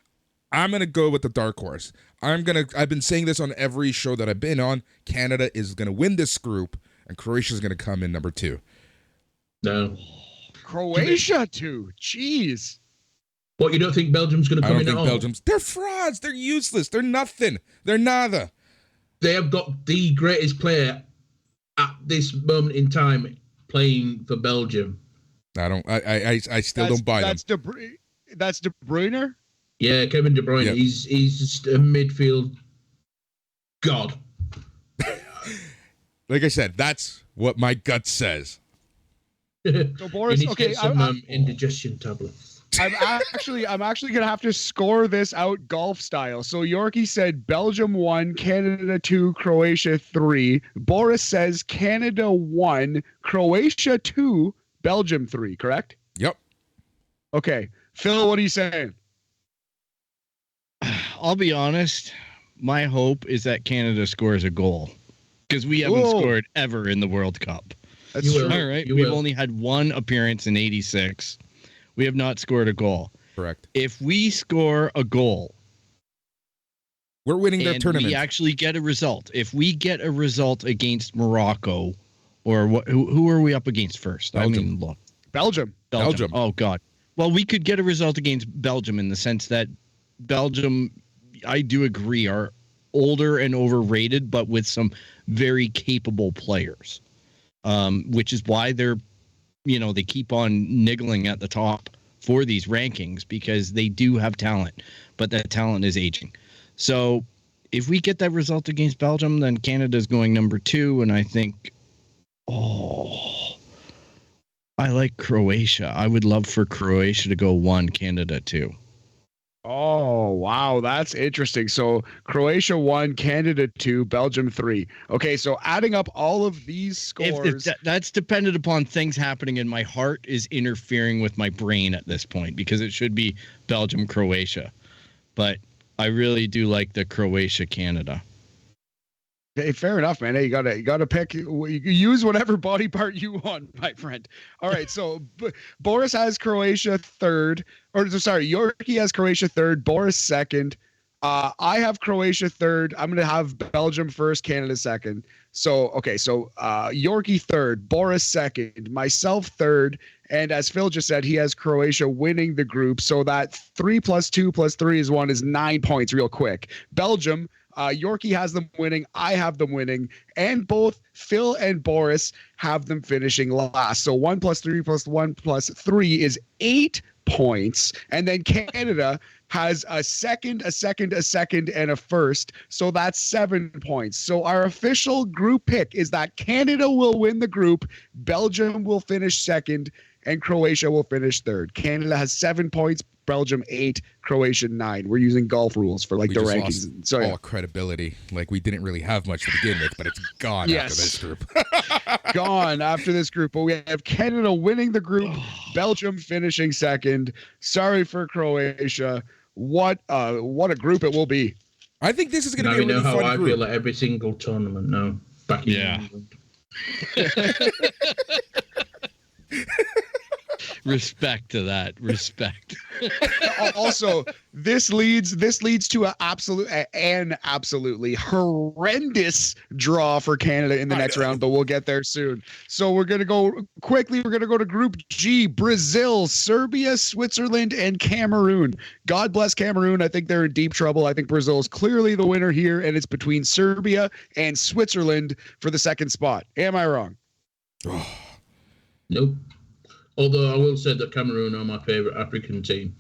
I'm going to go with the dark horse. I've been saying this on every show that I've been on. Canada is going to win this group, and Croatia is going to come in number 2. No. Croatia 2. Jeez. What, you don't think Belgium's going to come in at all? They're frauds. They're useless. They're nothing. They're nada. They have got the greatest player at this moment in time playing for Belgium. I still don't buy them. That's De Bruyne? Yeah, Kevin De Bruyne. Yep. He's just a midfield god. Like I said, that's what my gut says. So Boris, you need to get some indigestion tablets. I'm actually gonna have to score this out golf style. So Yorke said Belgium 1, Canada 2, Croatia 3. Boris says Canada 1, Croatia 2, Belgium 3. Correct? Yep. Okay, Phil, what are you saying? I'll be honest. My hope is that Canada scores a goal because we haven't scored ever in the World Cup. That's true. All right. We've only had one appearance in 86. We have not scored a goal. Correct. If we score a goal, we're winning the tournament. We actually get a result. If we get a result against Morocco, or who are we up against first? Belgium. I mean, look. Belgium. Oh, God. Well, we could get a result against Belgium in the sense that Belgium, I do agree, are older and overrated, but with some very capable players, which is why they're, they keep on niggling at the top for these rankings because they do have talent, but that talent is aging. So if we get that result against Belgium, then Canada's going number 2. And I think, I like Croatia. I would love for Croatia to go 1, Canada 2. Oh, wow. That's interesting. So Croatia 1, Canada 2, Belgium 3. Okay, so adding up all of these scores. That's dependent upon things happening, and my heart is interfering with my brain at this point because it should be Belgium, Croatia. But I really do like the Croatia, Canada. Hey, fair enough, man. Hey, you gotta pick. You use whatever body part you want, my friend. All right. So Boris has Croatia 3rd, Yorke has Croatia 3rd, Boris 2nd. I have Croatia 3rd. I'm gonna have Belgium 1st, Canada 2nd. So okay. So Yorke 3rd, Boris 2nd, myself 3rd, and as Phil just said, he has Croatia winning the group. So that 3 + 2 + 3 is 1 is 9 points. Real quick, Belgium. Yorke has them winning. I have them winning. And both Phil and Boris have them finishing last. So 1 + 3 + 1 + 3 is 8 points. And then Canada has a second, and a first. So that's 7 points. So our official group pick is that Canada will win the group, Belgium will finish 2nd, and Croatia will finish 3rd. Canada has 7 points. Belgium 8, Croatia 9. We're using golf rules for the rankings. So all credibility. Like we didn't really have much to begin with, but it's gone after this group. Gone after this group. But we have Canada winning the group, Belgium finishing 2nd. Sorry for Croatia. What a group it will be. I think this is going to be a really fun group. Now you know how I feel at every single tournament now. Back in England. Respect to that. Respect. Also, this leads to an absolutely horrendous draw for Canada in the next round, but we'll get there soon. So we're going to go quickly. We're going to go to Group G: Brazil, Serbia, Switzerland, and Cameroon. God bless Cameroon. I think they're in deep trouble. I think Brazil is clearly the winner here, and it's between Serbia and Switzerland for the second spot. Am I wrong? Nope. Although I will say that Cameroon are my favourite African team.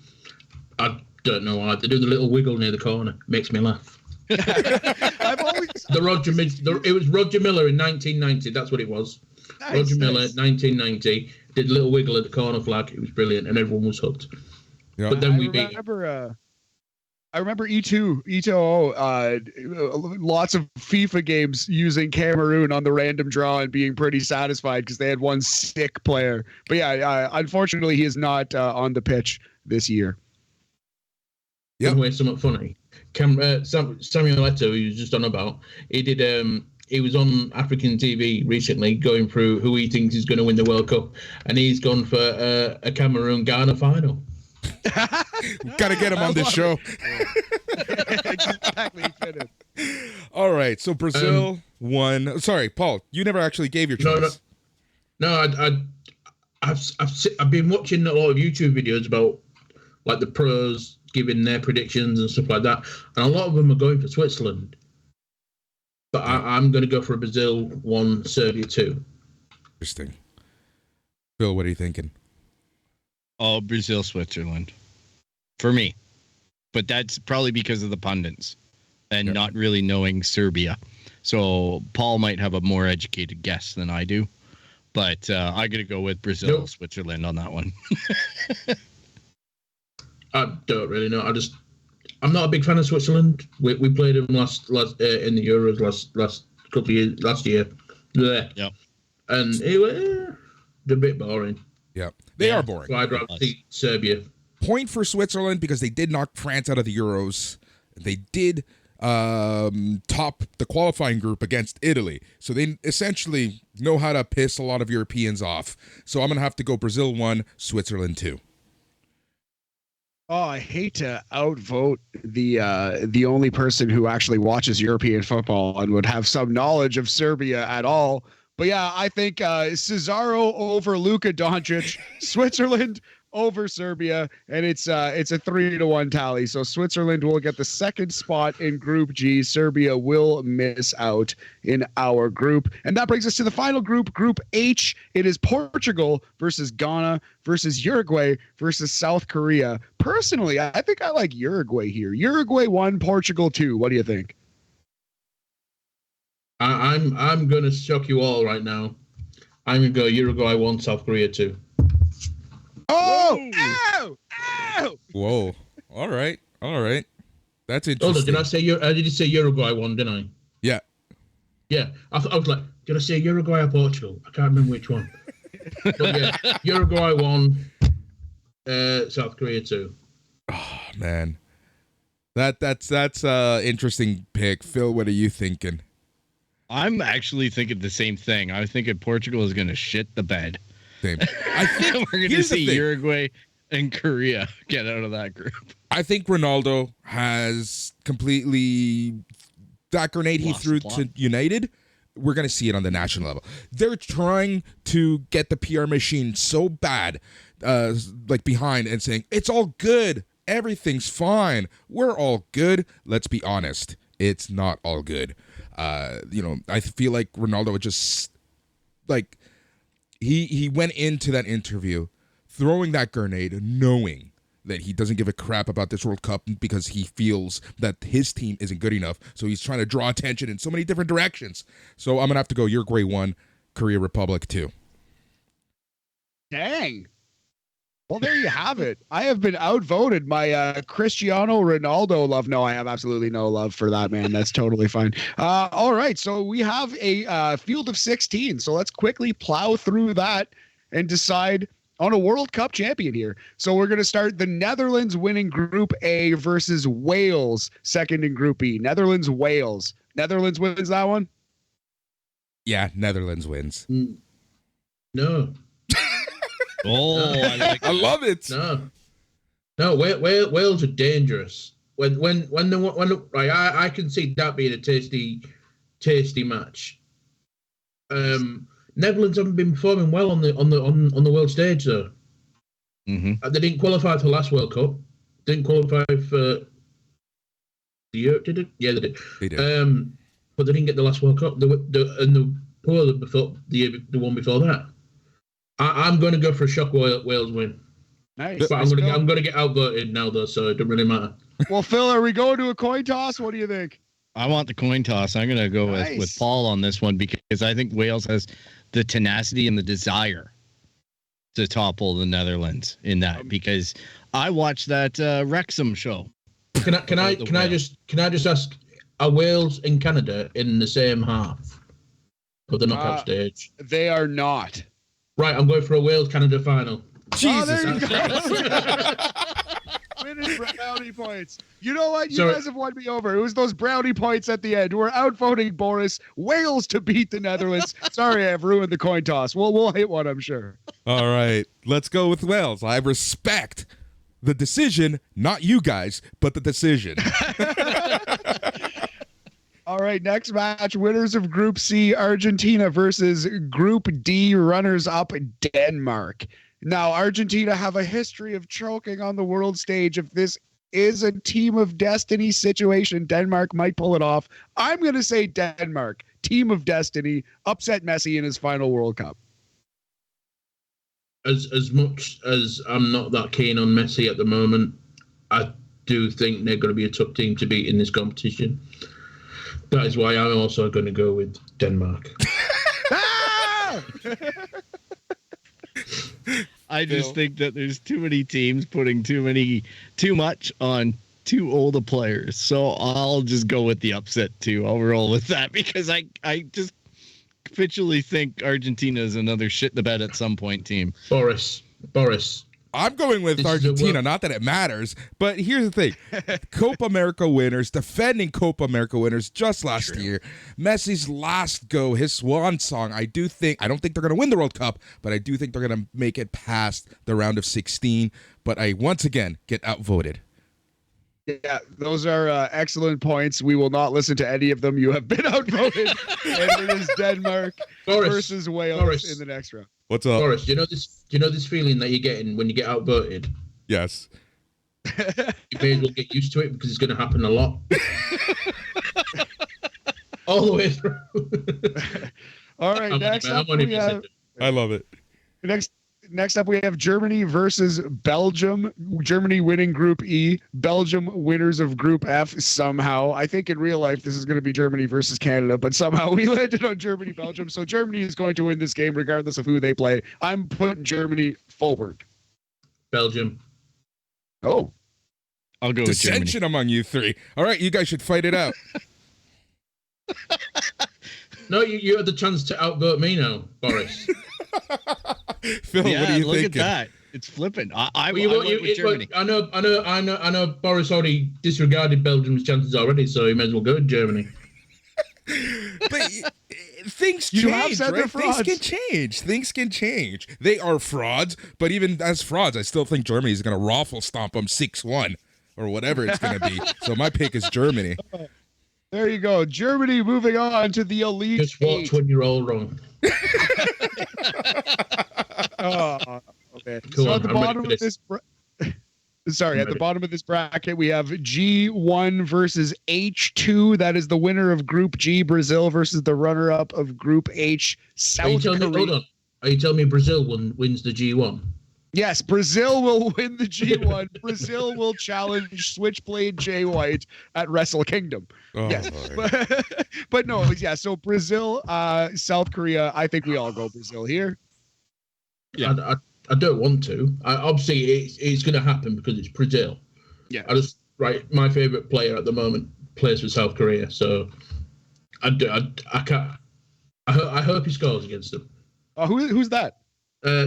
I don't know why. They do the little wiggle near the corner. Makes me laugh. I've always it was Roger Miller in 1990. That's what it was. Nice, Roger Miller, 1990, did a little wiggle at the corner flag. It was brilliant, and everyone was hooked. Yeah. But then we beat them. I remember Eto'o, lots of FIFA games using Cameroon on the random draw and being pretty satisfied because they had one sick player. But yeah, unfortunately, he is not on the pitch this year. Yep. Anyway, something funny. Samuel Eto'o, who was just on about, he was on African TV recently going through who he thinks is going to win the World Cup, and he's gone for a Cameroon-Ghana final. Got to get him on this show. Exactly. All right. So Brazil won. Sorry, Paul, you never actually gave your choice. No, I've been watching a lot of YouTube videos about like the pros giving their predictions and stuff like that, and a lot of them are going for Switzerland. But I'm going to go for a Brazil 1, Serbia 2. Interesting. Phil, what are you thinking? Oh, Brazil, Switzerland. For me. But that's probably because of the pundits and not really knowing Serbia. So Paul might have a more educated guess than I do. But I got to go with Brazil, Switzerland on that one. I don't really know. I'm not a big fan of Switzerland. We played them last in the Euros last year. Yep. And they're a bit boring. Yeah, they are boring. So I'd rather see Serbia. Point for Switzerland because they did knock France out of the Euros. They did top the qualifying group against Italy. So they essentially know how to piss a lot of Europeans off. So I'm going to have to go Brazil 1, Switzerland 2. Oh, I hate to outvote the only person who actually watches European football and would have some knowledge of Serbia at all. But yeah, I think Cesaro over Luka Doncic, Switzerland over Serbia, and it's a 3-1 tally. So Switzerland will get the second spot in Group G. Serbia will miss out in our group. And that brings us to the final group, Group H. It is Portugal versus Ghana versus Uruguay versus South Korea. Personally, I think I like Uruguay here. Uruguay 1, Portugal 2. What do you think? I'm going to shock you all right now. I'm going to go Uruguay 1, South Korea 2. Oh! Ow! Ow! Whoa. All right. That's interesting. Hold on, did you say Uruguay 1, didn't I? Yeah. Yeah. I was like, did I say Uruguay or Portugal? I can't remember which one. But yeah, Uruguay 1, South Korea 2. Oh, man. That's interesting pick. Phil, what are you thinking? I'm actually thinking the same thing. I think Portugal is going to shit the bed. Same. I think we're going to see Uruguay and Korea get out of that group. I think Ronaldo has completely that grenade he threw to United. We're going to see it on the national level. They're trying to get the PR machine so bad, like behind and saying, it's all good. Everything's fine. We're all good. Let's be honest. It's not all good. I feel like Ronaldo would just like he went into that interview throwing that grenade knowing that he doesn't give a crap about this World Cup because he feels that his team isn't good enough. So he's trying to draw attention in so many different directions. So I'm going to have to go Uruguay 1, Korea Republic 2. Dang. Well, there you have it. I have been outvoted. My Cristiano Ronaldo love. No, I have absolutely no love for that, man. That's totally fine. All right. So we have a field of 16. So let's quickly plow through that and decide on a World Cup champion here. So we're going to start the Netherlands winning Group A versus Wales second in Group B. Netherlands, Wales. Netherlands wins that one? Yeah, Netherlands wins. No. Oh, I like I love it. No, Wales are dangerous. Right, I can see that being a tasty match. Netherlands haven't been performing well on the world stage though. Mm-hmm. They didn't qualify for the last World Cup. Didn't qualify for the Europe, did it? Yeah, they did. They did. But they didn't get the last World Cup. The poor before the one before that. I'm going to go for a shock Wales win. Nice. But I'm going to get outvoted now though, so it doesn't really matter. Well, Phil, are we going to a coin toss? What do you think? I want the coin toss. I'm going to go with Paul on this one because I think Wales has the tenacity and the desire to topple the Netherlands in that. Because I watched that Wrexham show. Can I just ask? Are Wales and Canada in the same half of the knockout stage? They are not. Right, I'm going for a Wales-Canada final. Jesus. There you go. Winning brownie points. You know what? You guys have won me over. It was those brownie points at the end. We're outvoting Boris. Wales to beat the Netherlands. Sorry, I've ruined the coin toss. We'll hit one, I'm sure. All right, let's go with Wales. I respect the decision, not you guys, but the decision. All right, next match, winners of Group C, Argentina versus Group D, runners-up Denmark. Now, Argentina have a history of choking on the world stage. If this is a team of destiny situation, Denmark might pull it off. I'm going to say Denmark, team of destiny, upset Messi in his final World Cup. As much as I'm not that keen on Messi at the moment, I do think they're going to be a tough team to beat in this competition. That is why I'm also going to go with Denmark. I just think that there's too many teams putting too much on too old of players. So I'll just go with the upset too. I'll roll with that because I just capitulally think Argentina is another shit the bed at some point team. Boris. I'm going with Argentina, not that it matters, but here's the thing. Copa America winners, defending Copa America winners just last year. Messi's last go, his swan song, I don't think they're going to win the World Cup, but I do think they're going to make it past the round of 16, but I once again get outvoted. Yeah, those are excellent points. We will not listen to any of them. You have been outvoted. And it is Denmark versus Wales in the next round. What's up? Boris, do you know this feeling that you're getting when you get outvoted? Yes. You may as well get used to it because it's going to happen a lot. All the way through. All right, next up we have... I love it. Next up, we have Germany versus Belgium. Germany winning Group E. Belgium winners of Group F somehow. I think in real life, this is going to be Germany versus Canada, but somehow we landed on Germany-Belgium. So Germany is going to win this game regardless of who they play. I'm putting Germany forward. Belgium. Oh. I'll go with Germany. Dissension among you three. All right, you guys should fight it out. No, you had the chance to outvote me now, Boris. Phil, what are you look thinking? at that. It's flipping. I went with Germany. I know Boris already disregarded Belgium's chances already, so he may as well go with Germany. But things You have change, said they're right? Things frauds. can change. Things can change. They are frauds, but even as frauds, I still think Germany is going to raffle stomp them 6-1 or whatever it's going to be. So my pick is Germany. There you go. Germany moving on to the Elite Just watch Eight. when you're all wrong. Oh, okay. Go So on, at the I'm bottom ready of for this... Sorry, at the bottom of this bracket, we have G1 versus H2. That is the winner of Group G, Brazil, versus the runner-up of Group H, South Korea. Hold on. Are you telling me Brazil wins the G1? Yes, Brazil will win the G1. Brazil will challenge Switchblade Jay White at Wrestle Kingdom. Oh, Yes, Lord. but no, yeah. So Brazil, South Korea. I think we all go Brazil here. Yeah. I don't want to. Obviously, it's going to happen because it's Brazil. Yeah. My favorite player at the moment plays for South Korea, so I can't. I hope he scores against them. Who's that?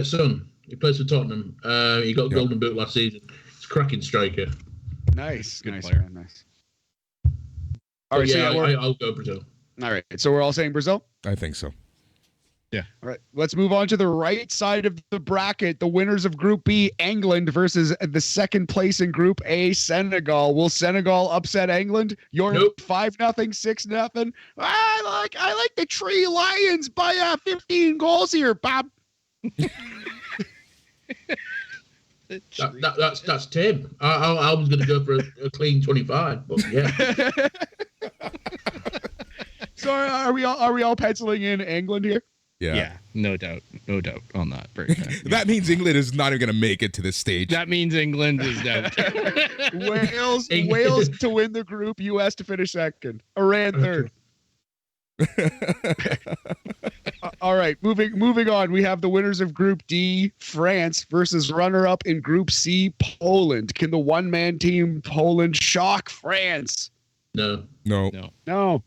Son. He plays for Tottenham. He got a Golden Boot last season. He's a cracking striker. Nice, Good nice, player. man, nice. All right, Yeah, so I'll go Brazil. all right. So we're all saying Brazil. I think so. Yeah. All right. Let's move on to the right side of the bracket. The winners of Group B, England versus the second place in Group A, Senegal. Will Senegal upset England? You're Nope. 5-0, 6-0. I like the Three Lions by 15 goals here, Bob. That's Tim. I was going to go for a clean 25, but yeah. So are we all penciling in England here? Yeah, no doubt on that. Very fair. That means England is not even going to make it to this stage. That means England is out. Wales to win the group, US to finish second, Iran third. All right, moving on. We have the winners of Group D, France versus runner-up in Group C, Poland. Can the one-man team Poland shock France? No. No. No.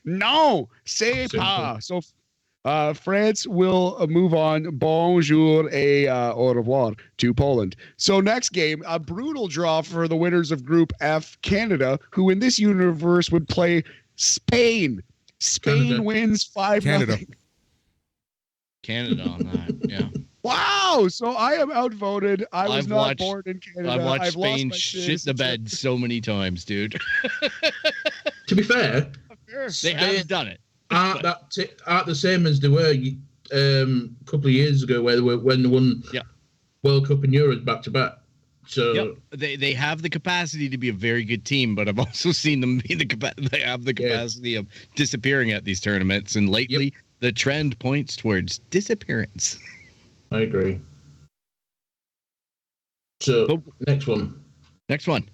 No. C'est pas. So France will move on. Bonjour et au revoir to Poland. So next game, a brutal draw for the winners of Group F, Canada, who in this universe would play Spain. Spain Canada. wins 5-0. Canada on that. Yeah. Wow. So I am outvoted. I was I've not watched- born in Canada. I've watched lost Spain my shit the citizenship. bed so many times, dude. To be fair, They have done it. aren't the same as they were a couple of years ago, when they won World Cup and Euros back to back. So they have the capacity to be a very good team, but I've also seen them be they have the capacity of disappearing at these tournaments, and lately the trend points towards disappearance. I agree. So next one.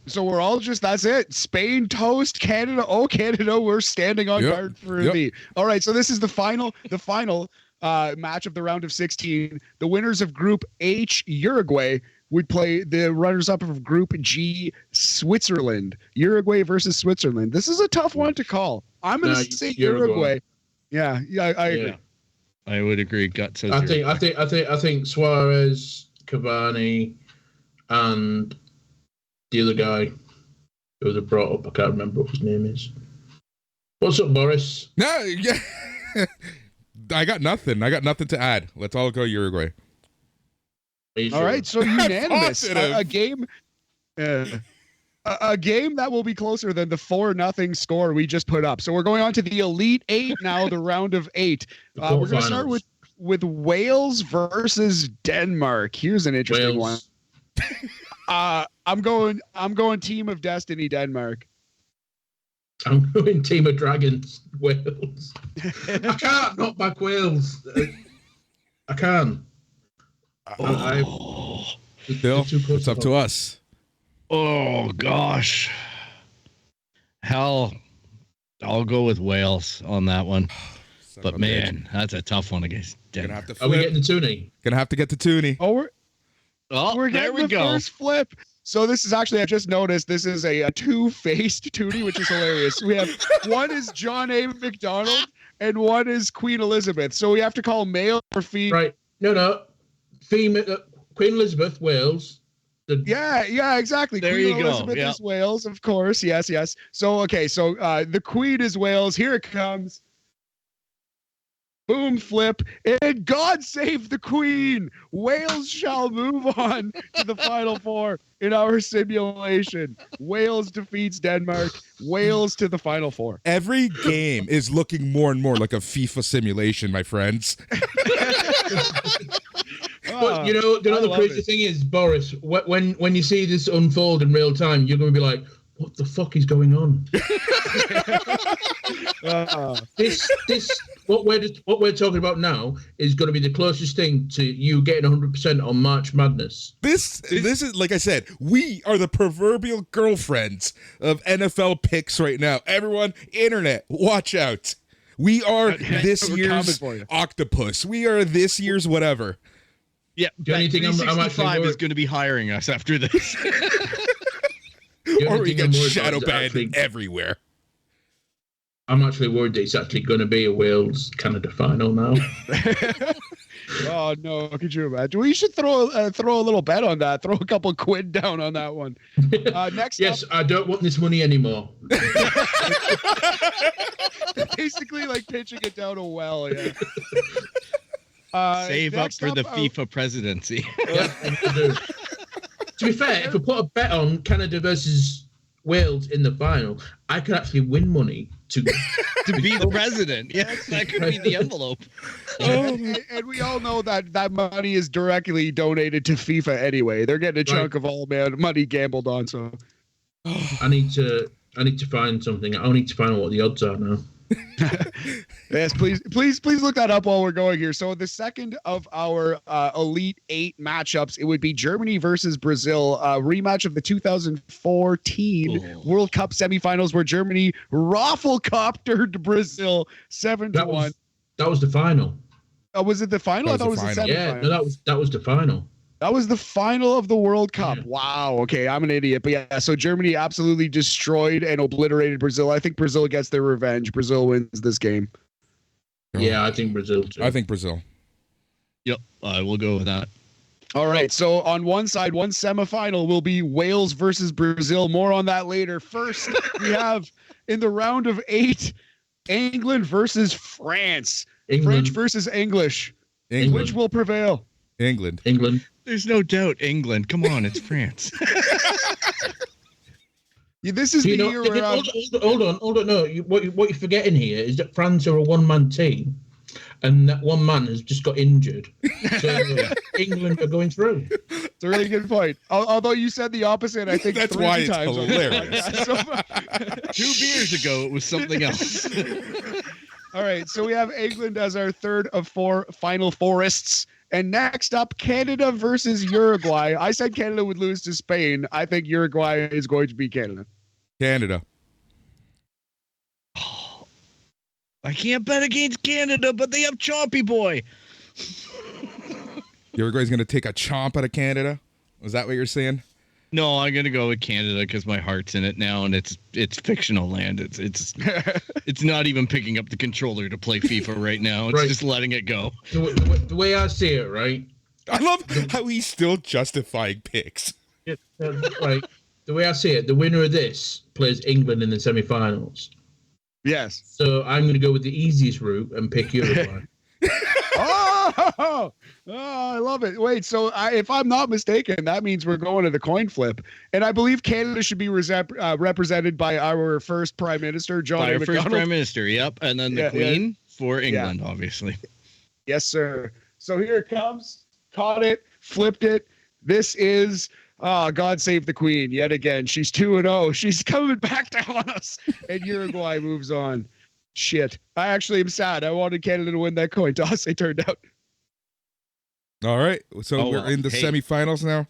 So we're all that's it. Spain toast, Canada. Oh, Canada, we're standing on guard for thee. All right, so this is the final match of the round of 16. The winners of Group H, Uruguay, would play the runners-up of Group G, Switzerland. Uruguay versus Switzerland. This is a tough one to call. I'm going to say Uruguay. Yeah, I agree. I would agree. Gut says I think Suarez, Cavani, and the other guy who was brought up, I can't remember what his name is. What's up, Boris? No, yeah. I got nothing to add. Let's all go Uruguay. All right, so unanimous. Positive. A game that will be closer than the 4-0 score we just put up. So we're going on to the Elite Eight now, the round of 8. We're going to start with Wales versus Denmark. Here's an interesting one. I'm going Team of Destiny, Denmark. I'm going Team of Dragons, Wales. I can't knock back Wales. I can't. Bill, it's up to us. Oh gosh, hell, I'll go with Wales on that one. But man, that's a tough one against Denmark. Are we getting the Toonie? Gonna have to get to Toonie. We're getting the first flip. So this is actually, I just noticed, this is a two-faced Toonie, which is hilarious. We have one is John A. McDonald and one is Queen Elizabeth. So we have to call male or female. Right. No. Female. Queen Elizabeth, Wales. Yeah, exactly. There Queen you go. Elizabeth is Wales, of course. Yes. So, okay, so the Queen is Wales. Here it comes. Boom, flip, and God save the Queen. Wales shall move on to the Final Four in our simulation. Wales defeats Denmark. Wales to the Final Four. Every game is looking more and more like a FIFA simulation, my friends. But the crazy thing is, Boris, when you see this unfold in real time, you're going to be like, what the fuck is going on? This what we're talking about now is going to be the closest thing to you getting 100% on March Madness. This is, like I said, we are the proverbial girlfriends of NFL picks right now. Everyone, internet, watch out. We are this year's octopus. We are this year's whatever. Yeah, the only thing I'm actually is going to be hiring us after this. Or we get shadow banned everywhere. I'm actually worried that it's actually going to be a Wales-Canada final now. Oh no! Could you imagine? Well, you should throw a little bet on that. Throw a couple quid down on that one. Next, yes, I don't want this money anymore. Basically, like pitching it down a well. Yeah. Save up for the FIFA presidency. Yeah, to be fair, if I put a bet on Canada versus Wales in the final, I could actually win money to be the president. Yes, that could be the envelope. And we all know that money is directly donated to FIFA anyway. They're getting a chunk of all money gambled on. So I need to find something. I need to find out what the odds are now. Yes, please look that up while we're going here. So the second of our Elite 8 matchups, it would be Germany versus Brazil, a rematch of the 2014 World Cup semifinals where Germany raffle-coptered Brazil 7-1. That was the final. Was it the final? I thought it was the semifinal. Yeah, no, that was the final. That was the final of the World Cup. Yeah. Wow. Okay, I'm an idiot. But yeah, so Germany absolutely destroyed and obliterated Brazil. I think Brazil gets their revenge. Brazil wins this game. Yeah, I think Brazil too. I think Brazil. Yep, I will go with that. All right, so on one side, one semifinal will be Wales versus Brazil. More on that later. First, we have in the round of 8, England versus France. French versus English. England. Which will prevail? England. There's no doubt England. Come on, it's France. Yeah, this is the year where hold on. No, what you're forgetting here is that France are a one-man team, and that one man has just got injured. So England are going through. It's a really good point. Although you said the opposite, I think that's 3 why it's times. hilarious. 2 beers ago, it was something else. All right, so we have England as our third of 4 final fourists. And next up, Canada versus Uruguay. I said Canada would lose to Spain. I think Uruguay is going to beat Canada. Canada. I can't bet against Canada, but they have Chompy Boy. Uruguay's going to take a chomp out of Canada? Was that what you're saying? No, I'm gonna go with Canada because my heart's in it now, and it's fictional land. It's not even picking up the controller to play FIFA right now. It's just letting it go. The way I see it, right? I love how he's still justifying picks. Yeah, right. The way I see it, the winner of this plays England in the semi-finals. Yes. So I'm going to go with the easiest route and pick Uruguay. Oh, I love it. Wait, so if I'm not mistaken, that means we're going to the coin flip. And I believe Canada should be represented by our first Prime Minister, John A. First Prime Minister, yep. And then the Queen for England, obviously. Yes, sir. So here it comes. Caught it, flipped it. This is... God save the Queen yet again. She's 2-0. She's coming back down on us. And Uruguay moves on. Shit. I actually am sad. I wanted Canada to win that coin toss. They turned out. All right. So we're in the semifinals now.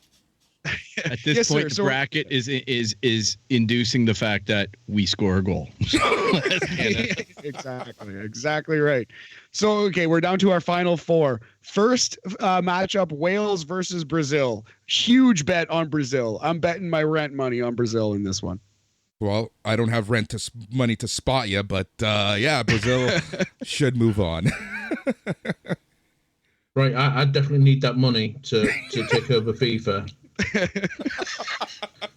At this point, the bracket is inducing the fact that we score a goal. Exactly right. So, okay, we're down to our final 4. First matchup, Wales versus Brazil. Huge bet on Brazil. I'm betting my rent money on Brazil in this one. Well, I don't have money to spot you, but yeah, Brazil should move on. Right, I definitely need that money to take over FIFA.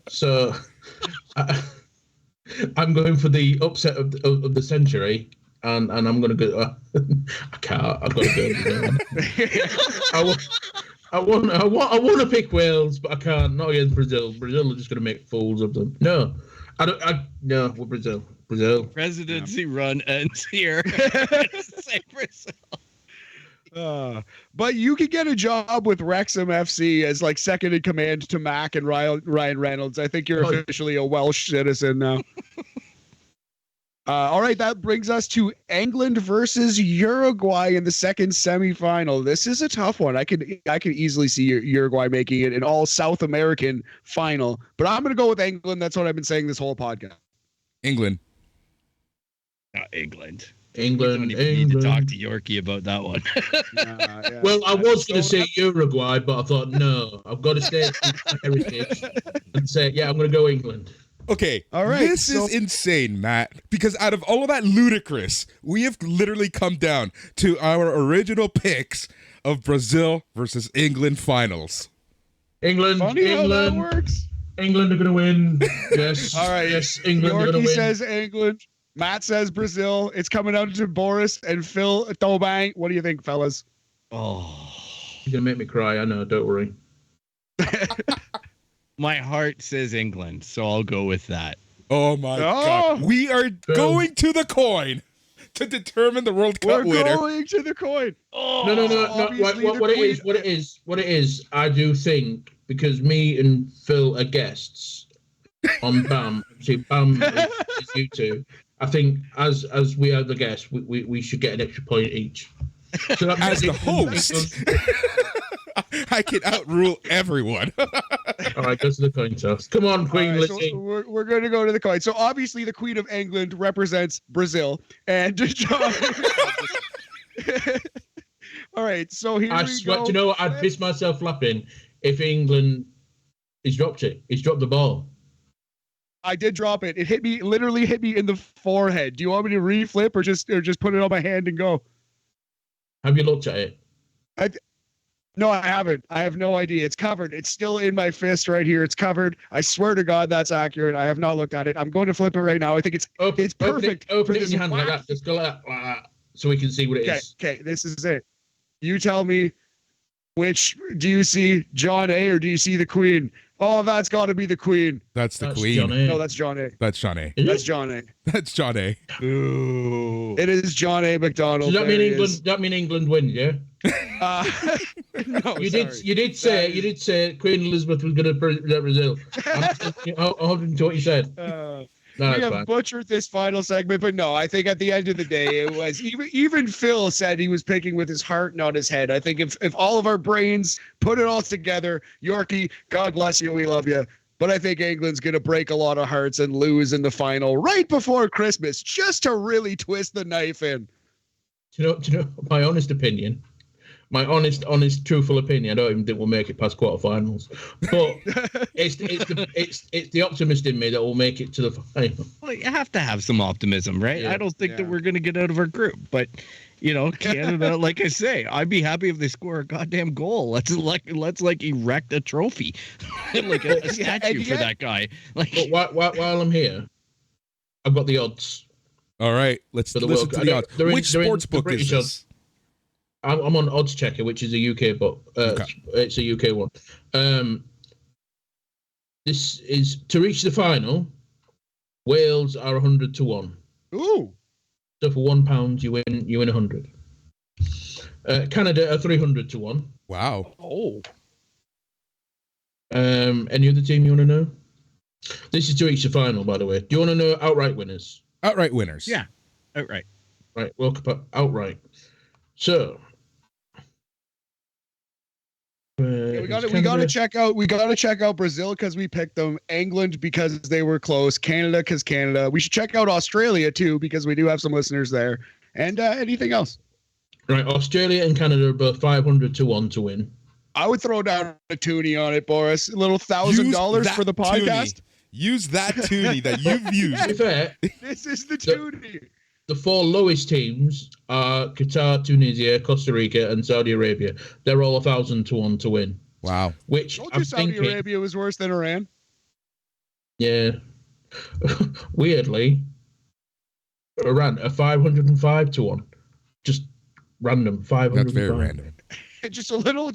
So I'm going for the upset of the century, and I'm going to go. I can't. I've got to go. I want to pick Wales, but I can't. Not against Brazil. Brazil are just going to make fools of them. No, no, we're Brazil. Presidency run ends here. Say Brazil. But you could get a job with Wrexham FC as like second in command to Mac and Ryan Reynolds. I think you're officially a Welsh citizen now. All right, that brings us to England versus Uruguay in the second semifinal. This is a tough one. I could easily see Uruguay making it an all South American final, but I'm going to go with England. That's what I've been saying this whole podcast. England. England. England. Need to talk to Yorke about that one. Yeah. Well, I was going to say Uruguay, but I thought, no, I've got to stay with my heritage and say, yeah, I'm going to go England. Okay, All right, this so- is insane, Matt, because out of all of that ludicrous, we have literally come down to our original picks of Brazil versus England finals. England, Funny how that England, works. England are going to win. Yes. All right. Yes, England are going to Yorke win. says England. Matt says Brazil. It's coming down to Boris and Phil Tobin. What do you think, fellas? Oh, You're going to make me cry. I know. Don't worry. my heart says England, so I'll go with that. Oh my God. We are going to the coin to determine the World Cup We're winner. going to the coin. Oh, No. obviously What the it is. I do think because me and Phil are guests on BAM. See, BAM is you two. I think as we are the guests, we should get an extra point each. So that As the means host, I can outrule everyone. All right, go to the coin toss. Come on, Queen. All right, Lizzie. so we're going to go to the coin. So obviously the Queen of England represents Brazil. And John. All right, so here I we swear, go. do you know what? I'd piss myself laughing if England. He's dropped it. He's dropped the ball. I did drop it. It literally hit me in the forehead. Do you want me to reflip or just put it on my hand and go? Have you looked at it? No, I haven't. I have no idea. It's covered. It's still in my fist right here. It's covered. I swear to God, that's accurate. I have not looked at it. I'm going to flip it right now. I think it's perfect. Open for it in this your hand like whack- that. Just go like that, so we can see what it is. Okay, this is it. You tell me which do you see, John A, or do you see the Queen? Oh, that's got to be the Queen. That's the That's Queen. John A. No, that's John A. That's John A. Is That's it? John A. That's John A. Ooh. It is John A. McDonald. Does that mean There he England? is. That mean England wins? Yeah. No, You sorry. did say Queen Elizabeth was going to represent Brazil. I'm holding to what you said. No, We that's have fine. butchered this final segment, but no, I think at the end of the day, it was even Phil said he was picking with his heart, not his head. I think if all of our brains put it all together, Yorkie, God bless you, we love you. But I think England's going to break a lot of hearts and lose in the final right before Christmas, just to really twist the knife in. Do you know my honest opinion? My honest, truthful opinion. I don't even think we'll make it past quarterfinals, but it's the optimist in me that will make it to the final. Well, you have to have some optimism, right? Yeah. I don't think that Yeah. we're going to get out of our group, but Canada, like I say, I'd be happy if they score a goddamn goal. Let's erect a trophy, like a statue for that guy. Like, But while I'm here, I've got the odds. All right, let's For the listen World to Cup. the odds. They're in- Which they're in sports the book is British this? I'm on Odds Checker, which is a UK book. Okay. It's a UK one. This is to reach the final. Wales are 100 to 1. Ooh. So for £1, you win 100. Canada are 300 to 1. Wow. Oh. Any other team you want to know? This is to reach the final, by the way. Do you want to know outright winners? Outright winners. yeah, outright. Right, World Cup outright. So Yeah, we got to check out Brazil because we picked them, England because they were close, Canada because Canada. We should check out Australia too because we do have some listeners there. And anything else? Right, Australia and Canada are both 500 to 1 to win. I would throw down a toonie on it, Boris. A little $1,000 for the podcast. Toonie. Use that toonie that you've To be used. fair, This is the toonie. the four lowest teams are Qatar, Tunisia, Costa Rica, and Saudi Arabia. They're all 1,000 to 1 to win. Wow. Which Told I'm you Saudi thinking, Arabia was worse than Iran. yeah, weirdly, Iran are 505 to 1. Just random 505. That's very random. Just a little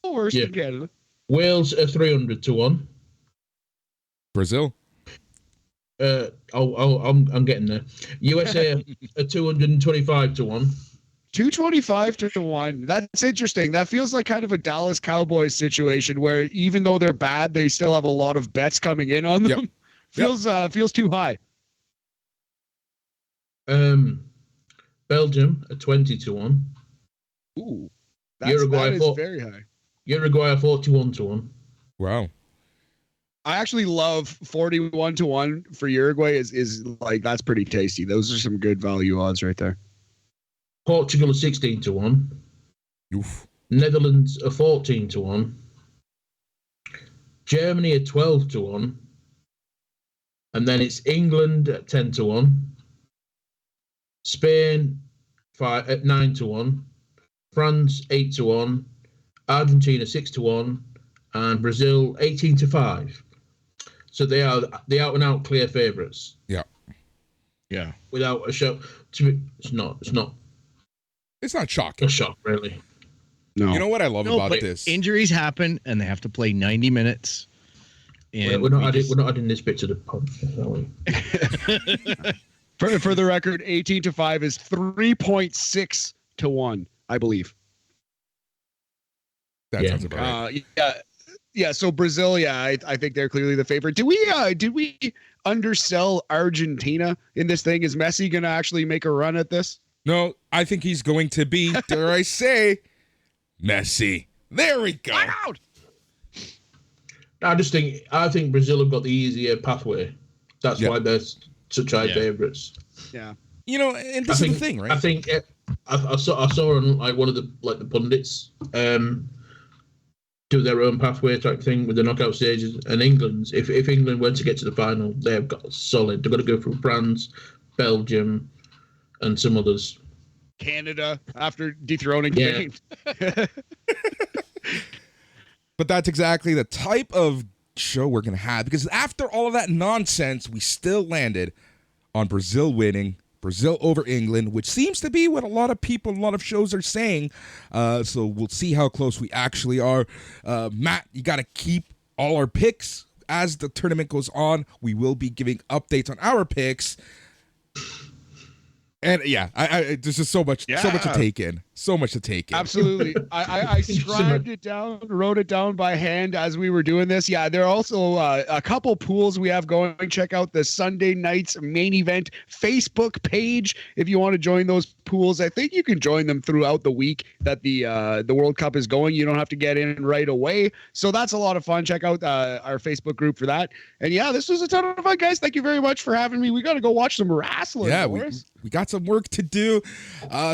worse Yeah. than Canada. Wales are 300 to 1. Brazil. I'm getting there. USA are 225 to 1. 225 to 1. That's interesting. That feels like kind of a Dallas Cowboys situation where even though they're bad, they still have a lot of bets coming in on them. Yep. Feels too high. Belgium are 20 to 1. Ooh. Uruguay that is fought- very high. Uruguay are 41 to 1. Wow. I actually love 41 to 1 for Uruguay is like that's pretty tasty. Those are some good value odds right there. Portugal are 16 to 1. Oof. Netherlands are 14 to 1. Germany are 12 to 1. And then it's England at 10-1, Spain at 9-1, France 8-1, Argentina 6-1, and Brazil 18-5. So they are the out and out clear favourites. Yeah. Yeah. Without a show, it's not shocking. a shock really. No. You know what I love about but this? injuries happen, and they have to play 90 minutes. And We're not adding this bit to the podcast, are we? For the record, 18-5 is 3.6 to 1, I believe. That sounds about right. Yeah. So Brazil, I think they're clearly the favorite. Did we undersell Argentina in this thing? Is Messi going to actually make a run at this? No, I think he's going to be, dare I say, Messi. There we go. Out! I think Brazil have got the easier pathway. That's why they're such high favourites. Yeah. You know, and this is the thing, right? I think I saw on like one of the pundits do their own pathway type thing with the knockout stages. And England, if England were to get to the final, they've got solid. They've got to go through France, Belgium, and some others. Canada after dethroning Yeah. Kane. But that's exactly the type of show we're going to have, because after all of that nonsense, we still landed on Brazil winning, Brazil over England, which seems to be what a lot of people, a lot of shows are saying. So we'll see how close we actually are. Matt, you got to keep all our picks as the tournament goes on. We will be giving updates on our picks. And I there's just so much to take in. So much to take in. Absolutely. I scribed it down, wrote it down by hand as we were doing this. Yeah, there are also a couple pools we have going. Check out the Sunday Night's Main Event Facebook page if you want to join those pools. I think you can join them throughout the week that the World Cup is going. You don't have to get in right away. So that's a lot of fun. Check out our Facebook group for that. And yeah, this was a ton of fun, guys. Thank you very much for having me. We got to go watch some wrestling. Yeah, Boris. we got some work to do.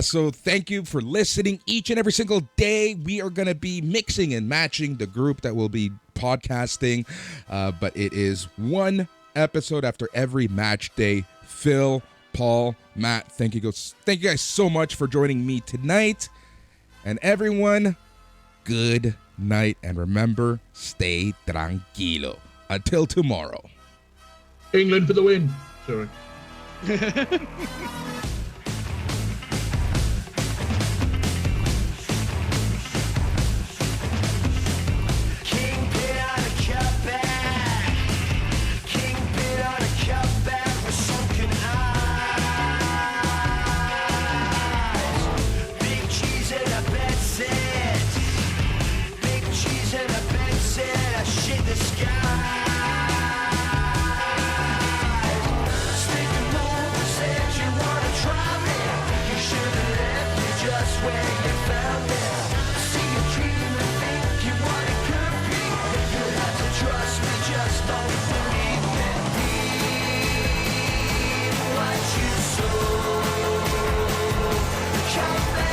So thank you for listening each and every single day. We are going to be mixing and matching the group that will be podcasting. But it is one episode after every match day. Phil, Paul, Matt, thank you guys so much for joining me tonight. And everyone, good night. And remember, stay tranquilo. Until tomorrow. England for the win. Sorry. Trust me, just don't